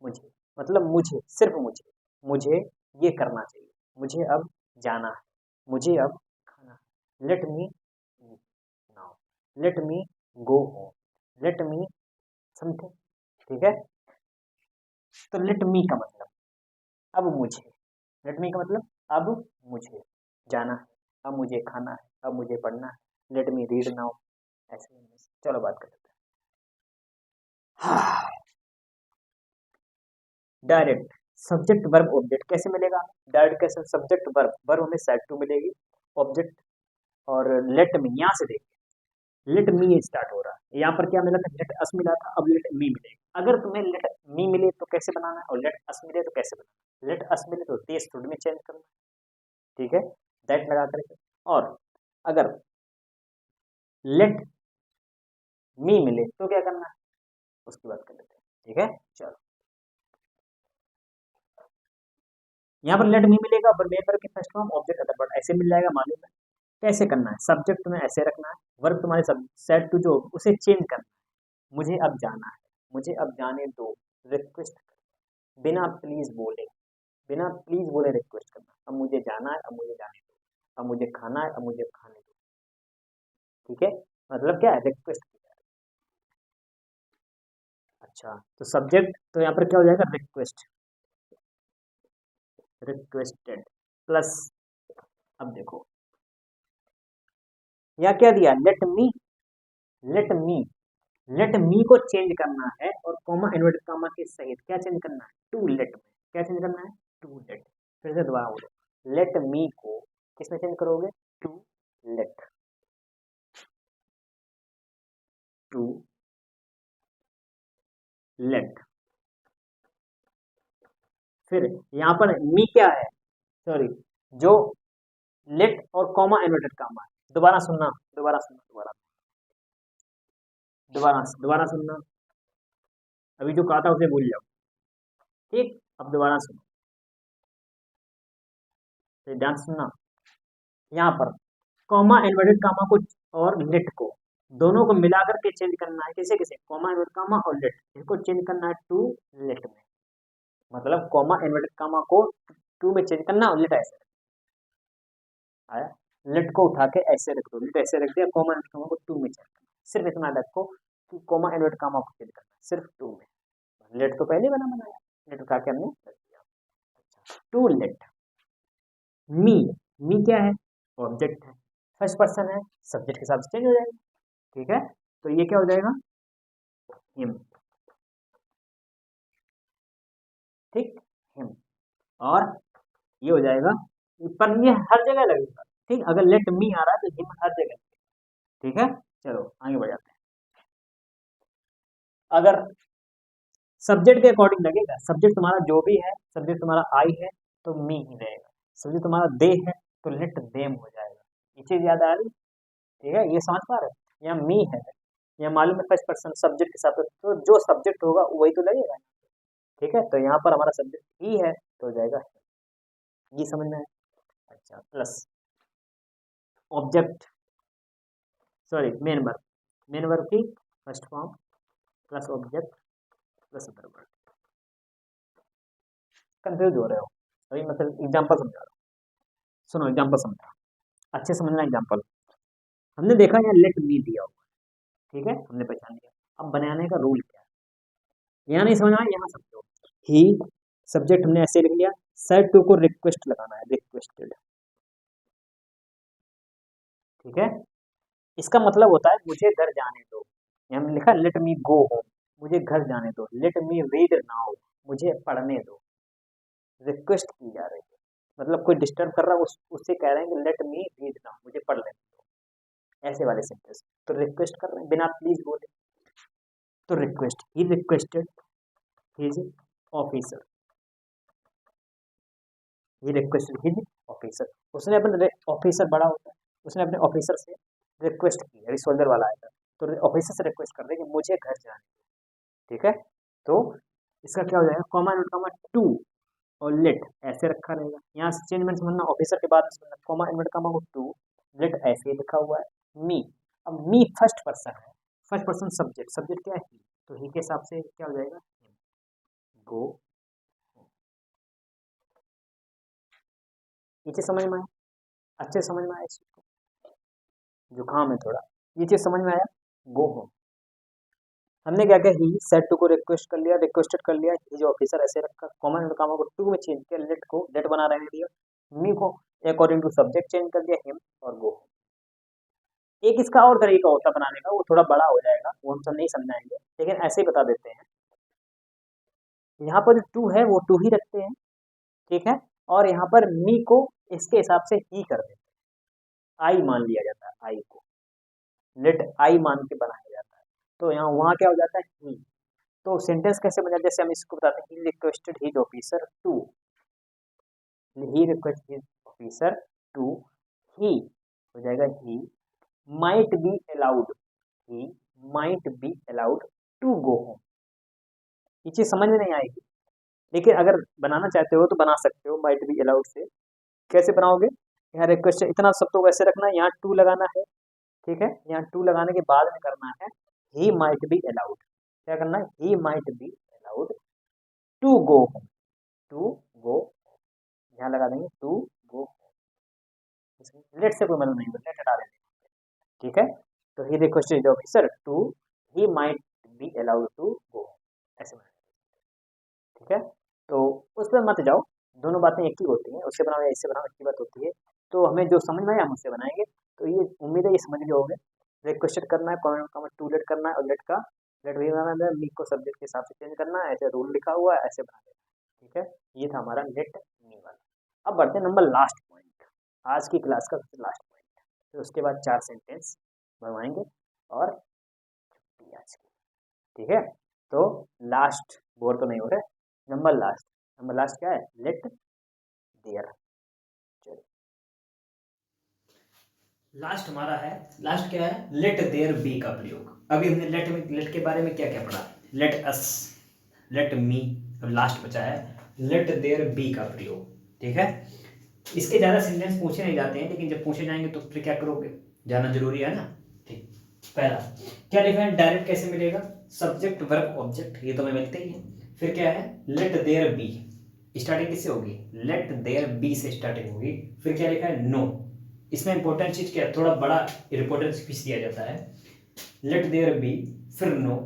मुझे, मतलब मुझे, सिर्फ मुझे ये करना चाहिए, मुझे अब जाना है, मुझे अब खाना है। Let me now, let me go home, let me something. ठीक है, तो लेट मी का मतलब अब मुझे, लेट मी का मतलब अब मुझे जाना है, अब मुझे खाना है, अब मुझे पढ़ना है, लेट मी रीड नाउ, ऐसे। चलो बात करते हैं। डायरेक्ट सब्जेक्ट वर्ब ऑब्जेक्ट कैसे मिलेगा, डायरेक्ट कैसे, सब्जेक्ट वर्ब, वर्ब हमें सेट टू मिलेगी, ऑब्जेक्ट और लेट मी, यहाँ से देखिए लेट मी स्टार्ट हो रहा है, यहाँ पर क्या मिला था, लेट अस मिला था, अब लेट मी मिलेगा। अगर तुम्हें लेट मी मिले तो कैसे बनाना है, और लेट अस मिले तो कैसे बनाना है, लेट अस मिले तो दे शुड में चेंज करना है, ठीक है, दैट लगा करके। और अगर लेट मी मिले तो क्या करना है, उसकी बात कर लेते हैं, ठीक है। चलो यहाँ पर लेट मी मिलेगा, पर मेन वर्ब की first form object other word ऐसे मिल जाएगा, मालूम है कैसे करना है। सब्जेक्ट तुम्हें ऐसे रखना है, वर्ब तुम्हारे सब सेट टू जो उसे चेंज करना है। मुझे अब जाना है, मुझे अब जाने दो, रिक्वेस्ट, बिना प्लीज बोले, बिना प्लीज बोले रिक्वेस्ट करना, अब मुझे जाना है, अब मुझे जाने दो, अब मुझे खाना है, अब मुझे खाने दो, ठीक है, मतलब क्या है, रिक्वेस्ट की जा रही है। अच्छा, तो सब्जेक्ट तो यहाँ पर क्या हो जाएगा, रिक्वेस्ट, रिक्वेस्टेड प्लस, अब देखो यहाँ क्या दिया, let me, let me, let me को चेंज करना है, और कॉमा इन्वर्टेड कॉमा के सहित क्या चेंज करना है, टू लेट में, क्या चेंज करना है, टू लेट। फिर से दोबारा बोलो, लेट मी को किसमें चेंज करोगे, टू लेट, टू लेट। फिर यहाँ पर मी क्या है, सॉरी, जो लेट और कॉमा इन्वर्टेड कॉमा है, दोबारा सुनना, दोबारा सुनना, दोबारा, दोबारा दोबारा सुनना, अभी जो कहा था उसे भूल जाओ, ठीक, अब दोबारा सुनो, फिर ध्यान से सुनना। यहाँ पर कॉमा इन्वर्टेड कॉमा को और लेट को, दोनों को मिलाकर के चेंज करना है, किसे किसे, कॉमा इन्वर्टेड कॉमा और लेट, इसको चेंज करना है टू लेट में, मतलब कॉमा इन्वर्टेड कॉमा को टू में चेंज करना और लेट ऐसे आया, लेट को उठा के ऐसे रख दो, लेट ऐसे रख दिया, कॉमा इन्वर्टेड कॉमा को टू में चेंज करना, सिर्फ इतना रखो कि कॉमा इन्वर्टेड कॉमा को चेंज करना सिर्फ टू में, लेट तो पहले बना बनाया, लेट उठा के हमने रख दिया। टू लेट मी, मी क्या है, ऑब्जेक्ट है, फर्स्ट पर्सन है, सब्जेक्ट के हिसाब से चेंज हो जाएगा, ठीक है। तो ये क्या हो जाएगा, हिम, ठीक, हिम, और ये हो जाएगा, पर ये हर जगह लगेगा, ठीक, अगर लेट मी आ रहा है तो हिम हर जगह, ठीक है। चलो आगे बढ़ जाते हैं। अगर सब्जेक्ट के अकॉर्डिंग लगेगा, सब्जेक्ट तुम्हारा जो भी है, सब्जेक्ट तुम्हारा आई है तो मी ही रहेगा, सब्जेक्ट तुम्हारा दे है तो लेट देम हो जाएगा, ये चीज याद आ रही, ठीक है, ये समझ पा रहे हो, यहाँ मी है, यहाँ मालूम है फर्स्ट पर्सन सब्जेक्ट के साथ, तो जो सब्जेक्ट होगा वही तो लगेगा, ठीक है, तो यहाँ पर हमारा सब्जेक्ट ही है तो हो जाएगा, ये समझना है। अच्छा, plus object, sorry main verb की first form plus object plus other verb, confuse हो रहे हो, अभी मतलब एग्जाम्पल समझा रहा हूँ, सुनो एग्जाम्पल समझा, अच्छे समझना एग्जाम्पल। हमने देखा यहाँ लेट मी दिया हुआ, ठीक है, हमने पहचान लिया, अब बनाने का रूल क्या है, यहाँ नहीं समझना, यहाँ समझो, ही सब्जेक्ट हमने ऐसे लिख लिया, सेट टू को रिक्वेस्ट लगाना है, रिक्वेस्टेड, ठीक है, इसका मतलब होता है मुझे घर जाने दो, यहाँ हमने लिखा लेट मी गो होम, मुझे घर जाने दो, लेट मी रीड नाउ, मुझे पढ़ने दो, रिक्वेस्ट की जा रही है, मतलब कोई डिस्टर्ब कर रहा है, उससे कह रहे हैं कि लेट मी रीड नाउ, मुझे पढ़ लेने दो, ऐसे वाले सेंटेंस, तो रिक्वेस्ट कर रहे हैं बिना प्लीज बोले, तो रिक्वेस्ट, ही रिक्वेस्टेड हिज ऑफिसर, ही रिक्वेस्टेड हिज ऑफिसर, उसने अपने ऑफिसर बड़ा होता है, उसने अपने ऑफिसर से रिक्वेस्ट की, अभी सोल्जर वाला आएगा, तो ऑफिसर से रिक्वेस्ट कर दे कि मुझे घर जाने, ठीक है, तो इसका क्या हो जाएगा, कॉमा नोट कॉमा टू, और लेट ऐसे रखा रहेगा। यहाँ से चेंज में समझना, ऑफिसर के बाद में समझना, कॉमा इन्वर्ट कॉमा को टू, लेट ऐसे ही लिखा हुआ है। मी, अब मी फर्स्ट पर्सन है, फर्स्ट पर्सन सब्जेक्ट, सब्जेक्ट क्या है ही, तो ही के हिसाब से क्या हो जाएगा गो। नीचे समझ में आया, अच्छे समझ में आया, इस चीज को जुकाम है थोड़ा, ये चीज समझ में आया। गो होम, हमने क्या किया, ही सेट टू को रिक्वेस्ट कर लिया, रिक्वेस्टेड कर लिया, ही जो ऑफिसर ऐसे रखा, कॉमन कामा को टू में चेंज किया, लेट को लेट बना रहने दिया, मी को अकॉर्डिंग टू सब्जेक्ट चेंज कर दिया, हिम और गो। एक इसका और तरीका होता बनाने का, वो थोड़ा बड़ा हो जाएगा, वो हम सब नहीं समझाएंगे, लेकिन ऐसे ही बता देते हैं। यहाँ पर जो टू है वो टू ही रखते हैं, ठीक है, और यहाँ पर मी को इसके हिसाब से ही कर देते हैं, आई मान लिया जाता है, आई को लेट आई मान के बनाया जाता है, तो यहाँ वहाँ क्या हो जाता है ही। तो सेंटेंस कैसे बना, जैसे हम इसको बताते हैं, he requested his officer to, he request his officer to, he हो जाएगा he might be allowed, he might be allowed to go home. ये चीज समझ में नहीं आएगी, लेकिन अगर बनाना चाहते हो तो बना सकते हो माइट बी अलाउड से। कैसे बनाओगे, यहाँ रिक्वेस्ट इतना सब तो वैसे रखना है, यहाँ टू लगाना है, ठीक है, यहाँ टू लगाने के बाद में करना है ही माइट बी अलाउड, क्या करना है, he might be allowed to go home, to go, यहाँ लगा देंगे टू गो, लेट से कोई मतलब नहीं, लेट हटा देंगे, ठीक है। तो he requested officer to, he might be allowed to go, ऐसे बनाएंगे, ठीक है। तो उस पर मत जाओ, दोनों बातें एक ही होती हैं, उससे बनाओ या इससे बनाओ एक ही बात होती है। तो हमें जो समझ में आया हम उससे बनाएंगे। तो ये उम्मीद है ये समझ गए होंगे, रिक्वेस्टेड करना है, कॉमेंट कॉमेंट टू लेट करना है, और लेट का लेट वही बनाना है, मी को सब्जेक्ट के हिसाब से चेंज करना है, ऐसे रूल लिखा हुआ है, ऐसे बना देना, ठीक है। ये था हमारा लेट मी वाला। अब बढ़ते हैं नंबर लास्ट पॉइंट, आज की क्लास का सबसे लास्ट पॉइंट, फिर उसके बाद 4 सेंटेंस बनवाएंगे और छुट्टी आज की, ठीक है। तो लास्ट, बोर तो नहीं हो रहे, नंबर लास्ट क्या है, लेट देयर। चलो लास्ट हमारा है, लास्ट क्या है, लेट देयर बी का प्रयोग। अभी हमने लेट के बारे में क्या क्या पढ़ा, लेट अस, लेट मी, अब लास्ट बचा है लेट देयर बी का प्रयोग, ठीक है। इसके ज़्यादा सेंटेंस पूछे नहीं जाते हैं, लेकिन जब पूछे जाएंगे तो फिर क्या करोगे, जाना जरूरी है ना, ठीक। पहला क्या लिखा है, डायरेक्ट कैसे मिलेगा, सब्जेक्ट वर्ब ऑब्जेक्ट, ये तो हमें मिलते ही है। फिर क्या है, लेट देयर बी, स्टार्टिंग किससे होगी, लेट देयर बी से स्टार्टिंग होगी। फिर क्या लिखा है, नो, इसमें इंपॉर्टेंट चीज क्या है, थोड़ा बड़ा इंपॉर्टेंस स्पीच दिया जाता है, लेट देयर बी, फिर नो,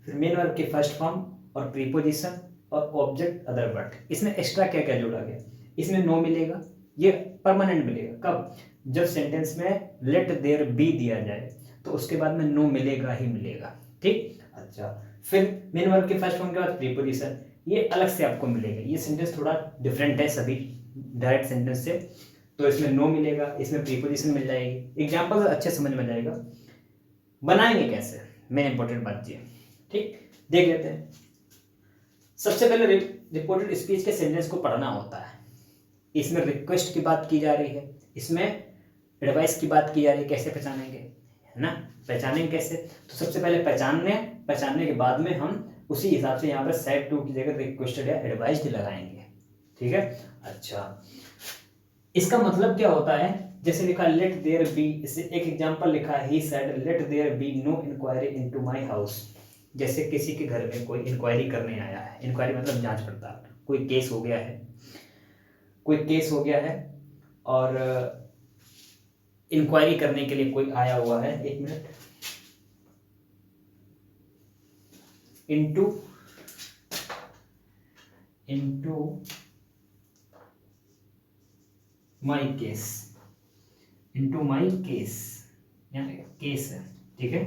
फिर मेन वर्ब के फर्स्ट फॉर्म और प्रीपोजिशन और ऑब्जेक्ट अदर वर्ड। इसमें एक्स्ट्रा क्या क्या जोड़ा गया, इसमें नो मिलेगा, ये परमानेंट मिलेगा कब, जब सेंटेंस में लेट देयर बी दिया जाए तो उसके बाद में नो मिलेगा ही मिलेगा, ठीक। अच्छा, फिर मेन वर्ब के फर्स्ट फॉर्म के बाद प्रीपोजिशन, ये अलग से आपको मिलेगा, ये सेंटेंस थोड़ा डिफरेंट है सभी डायरेक्ट सेंटेंस से, तो इसमें नो मिलेगा, इसमें प्रीपोजिशन मिल जाएगी। एग्जाम्पल अच्छे समझ में जाएगा, बनाएंगे कैसे, मेन इंपॉर्टेंट बात ये, ठीक, देख लेते हैं। सबसे पहले रिपोर्टेड स्पीच के सेंटेंस को पढ़ना होता है, इसमें रिक्वेस्ट की बात की जा रही है, इसमें एडवाइस की बात की जा रही है, कैसे पहचानेंगे, है ना, पहचानेंगे कैसे, तो सबसे पहले पहचानने के बाद में हम उसी हिसाब से यहाँ पर सेट टू की जगह रिक्वेस्टेड या एडवाइस्ड लगाएंगे, ठीक है। अच्छा, इसका मतलब क्या होता है, जैसे लिखा लेट देयर बी, इससे एक एग्जांपल लिखा है, he said let there be no inquiry into my house. जैसे किसी के घर में कोई इंक्वायरी करने आया है, इंक्वायरी मतलब जांच पड़ताल, कोई केस हो गया है, और इंक्वायरी करने के लिए कोई आया हुआ है, एक minute, into my case, into my case, यहाँ केस है, ठीक है,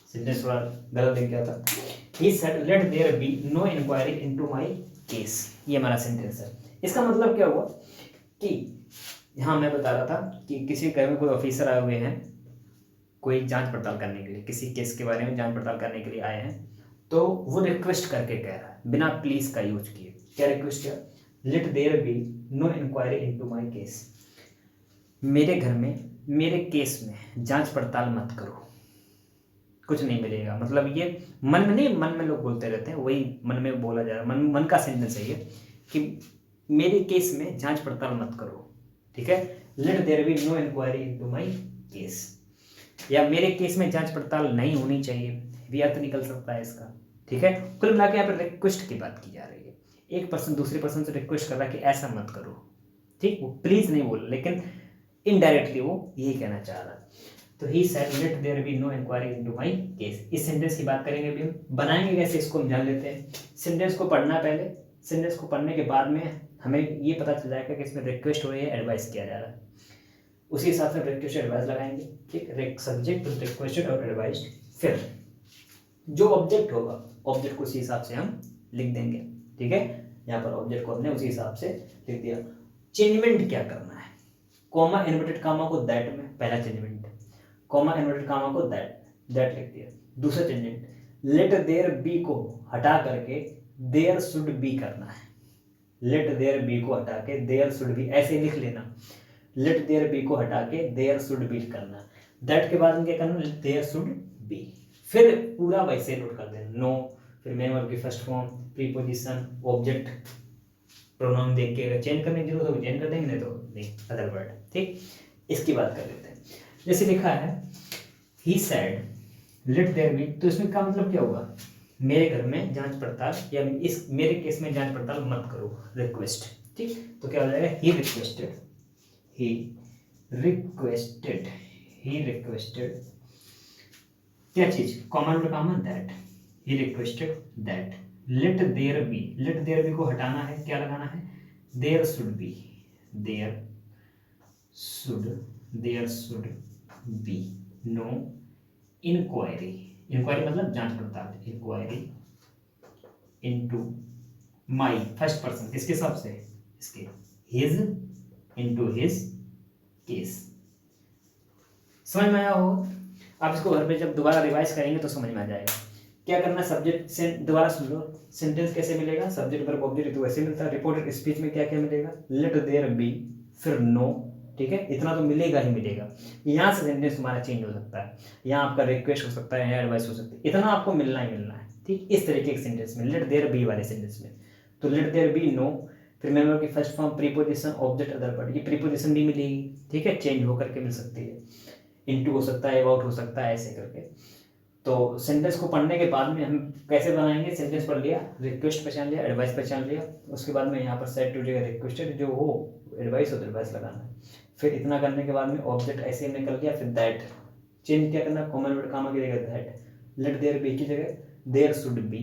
सेंटेंस थोड़ा गलत लिख गया था। He said let there be no inquiry into my case, ये हमारा सेंटेंस है। इसका मतलब क्या हुआ कि यहाँ मैं बता रहा था कि किसी घर में कोई ऑफिसर आए हुए हैं, कोई जांच पड़ताल करने के लिए, किसी केस के बारे में जांच पड़ताल करने के लिए आए हैं, तो वो रिक्वेस्ट करके कह रहा है, बिना प्लीज का यूज किए, क्या रिक्वेस्ट किया, let there be no inquiry into my case, मेरे घर में मेरे केस में जांच पड़ताल मत करो, कुछ नहीं मिलेगा। मतलब ये मन में नहीं, मन में लोग बोलते रहते हैं, वही मन में बोला जा रहा है, मन का सेंटेंस है ये, कि मेरे केस में जांच पड़ताल मत करो, ठीक है। Let there be no inquiry into my case, या मेरे केस में जांच पड़ताल नहीं होनी चाहिए, भी अर्थ निकल सकता है इसका, ठीक है। कुल मिला के यहाँ पर रिक्वेस्ट की बात की जा रही है, एक पर्सन दूसरे पर्सन से रिक्वेस्ट कर रहा है कि ऐसा मत करो, ठीक। वो प्लीज नहीं बोल, लेकिन इनडायरेक्टली वो यही कहना चाह रहा है। तो he said let there be no inquiry into my case. इस सेंटेंस की बात करेंगे अभी हम, बनाएंगे कैसे इसको हम जान लेते हैं। सेंटेंस को पढ़ना पहले, सेंटेंस को पढ़ने के बाद में हमें ये पता चल जाएगा कि इसमें रिक्वेस्ट हो रही है, एडवाइस किया जा रहा है, उसी हिसाब से रिक्वेस्ट एडवाइस लगाएंगे, ठीक। सब्जेक्ट रिक्वेस्टेड और एडवाइस्ड, फिर जो ऑब्जेक्ट होगा ऑब्जेक्ट को उसी हिसाब से हम लिख देंगे, ठीक है। यहाँ पर ऑब्जेक्ट को हमने उसी हिसाब से लिख दिया। चेंजमेंट क्या करना है, कॉमा इन्वर्टेड कामा को दैट में, पहला चेंजमेंट, कॉमा इन्वर्टेड कामा को दैट लिख दिया। दूसरा चेंजमेंट, लेट देयर बी को हटा करके देयर शुड बी करना है, लेट देयर बी को हटा के देयर शुड बी ऐसे लिख लेना, लेट देयर बी को हटा के देयर शुड बी करना, दैट के बाद में क्या करना, देयर शुड बी, फिर पूरा वैसे नोट कर देना, नो, फिर मेन वर्ब की first form, preposition, object, pronoun देख के अगर चेंज करने की जरूरत होगी चेंज कर देंगे, नहीं तो नहीं, अदर वर्ड, ठीक। इसकी बात कर लेते हैं। जैसे लिखा है he said let there be, तो इसमें का मतलब क्या होगा, मेरे घर में जांच पड़ताल, या इस मेरे केस में जांच पड़ताल मत करो, रिक्वेस्ट, ठीक। तो क्या हो जाएगा, he requested, he requested, he requested क्या चीज, common common that, he requested that let there be, let there be को हटाना है, क्या लगाना है, there should be, there should be no inquiry, inquiry मतलब जांच पड़ताल, inquiry into my, first person, किसके हिसाब से, इसके, हिज इनटू हिज केस। समझ में आया हो, आप इसको घर पे जब दोबारा रिवाइज करेंगे तो समझ में आ जाएगा। क्या करना है, सब्जेक्ट से दोबारा सुन लो, सेंटेंस कैसे मिलेगा, सब्जेक्ट वर्ब ऑब्जेक्ट तो वैसे मिलता है। रिपोर्टेड स्पीच में क्या क्या मिलेगा, लेट देयर बी, फिर नो, ठीक है, इतना तो मिलेगा ही मिलेगा। यहाँ से सेंटेंस तुम्हारा चेंज हो सकता है, यहाँ आपका रिक्वेस्ट हो सकता है, यहाँ एडवाइस हो सकती है, इतना आपको मिलना ही मिलना है, ठीक। इस तरीके के सेंटेंस में, लेट देयर बी वाले सेंटेंस में, तो लेट देयर बी नो, फिर मेंबर की first form, preposition, object, other part, ये प्रीपोजिशन भी मिलेगी, ठीक है, चेंज होकर के मिल सकती है, इनटू हो सकता है, अबाउट हो सकता है, ऐसे करके। तो सेंटेंस को पढ़ने के बाद में हम कैसे बनाएंगे, सेंटेंस पढ़ लिया, रिक्वेस्ट पहचान लिया, एडवाइस पहचान लिया, उसके बाद में यहाँ पर सेट टू जगह रिक्वेस्टेड जो हो, एडवाइस हो तो एडवाइस लगाना है। फिर इतना करने के बाद में ऑब्जेक्ट ऐसे हमने कर लिया, फिर दैट चेंज क्या करना, कॉमन वर्ड कामा की जगह दैट, लेट देयर बी की जगह there should be,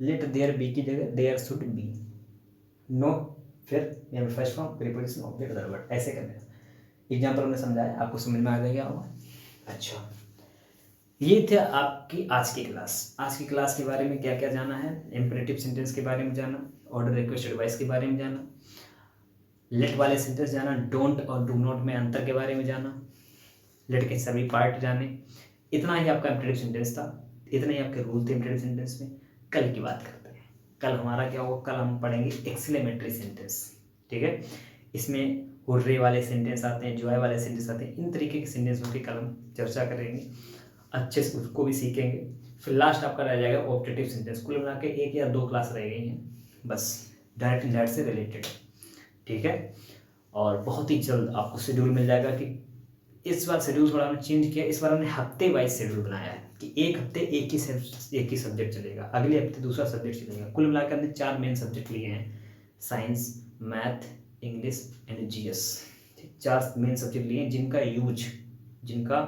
let there be की जगह देयर शुड बी नो, फिर यहाँ पर first form, preposition, object, other word, ऐसे करने का। एग्जाम्पल हमने समझाया, आपको समझ में आ गया होगा। अच्छा, ये थे आपकी आज की क्लास। आज की क्लास के बारे में क्या क्या जाना है, इंपेरेटिव सेंटेंस के बारे में जाना, ऑर्डर, रिक्वेस्ट, एडवाइस के बारे में जाना, लेट वाले सेंटेंस जाना, डोंट और डू नॉट में अंतर के बारे में जाना, लेट के सभी पार्ट जाने। इतना ही आपका इंपेरेटिव सेंटेंस था, इतने ही आपके रूल थे इंपेरेटिव सेंटेंस में। कल की बात करते हैं, कल हमारा क्या होगा, कल हम पढ़ेंगे एक्सक्लेमेटरी सेंटेंस, ठीक है। इसमें हुर्रे वाले सेंटेंस आते हैं, जॉय वाले सेंटेंस आते हैं, इन तरीके के सेंटेंसों की कल हम चर्चा करेंगे, अच्छे से उसको भी सीखेंगे। फिर लास्ट आपका रह जाएगा ऑब्जेक्टिव सेंटेंस, कुल मिला के 1 या 2 क्लास रह गई हैं बस, डायरेक्ट दैट से रिलेटेड, ठीक है। और बहुत ही जल्द आपको शेड्यूल मिल जाएगा कि इस बार शेड्यूल थोड़ा हमने चेंज किया, इस बार हमने हफ्ते वाइज शेड्यूल बनाया है कि एक हफ्ते एक ही सब्जेक्ट चलेगा, अगले हफ्ते दूसरा सब्जेक्ट चलेगा। कुल मिलाकर हमने 4 मेन सब्जेक्ट लिए हैं, science, math, English and GS, 4 main subject लिए हैं जिनका यूज, जिनका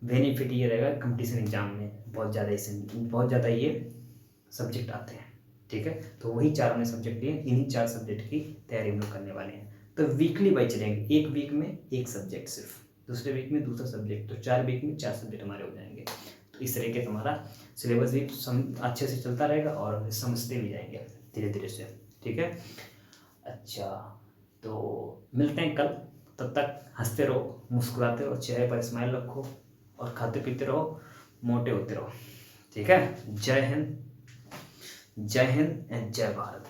बेनिफिट ये रहेगा कंपटीशन एग्जाम में बहुत ज़्यादा ये सब्जेक्ट आते हैं, ठीक है। तो वही 4 हमने सब्जेक्ट लिए, इन्हीं 4 सब्जेक्ट की तैयारी हम लोग करने वाले हैं। तो वीकली वाइज चलेंगे, एक वीक में एक सब्जेक्ट सिर्फ, दूसरे वीक में दूसरा सब्जेक्ट, तो 4 वीक में 4 सब्जेक्ट हमारे हो जाएंगे। तो इस तरीके से हमारा सिलेबस भी अच्छे से चलता रहेगा और समझते भी जाएंगे धीरे धीरे से, ठीक है। अच्छा, तो मिलते हैं कल, तब तक हंसते रहो, मुस्कुराते रहो, चेहरे पर स्माइल रखो और खाते पीते रहो, मोटे होते रहो, ठीक है। जय हिंद एंड जय भारत।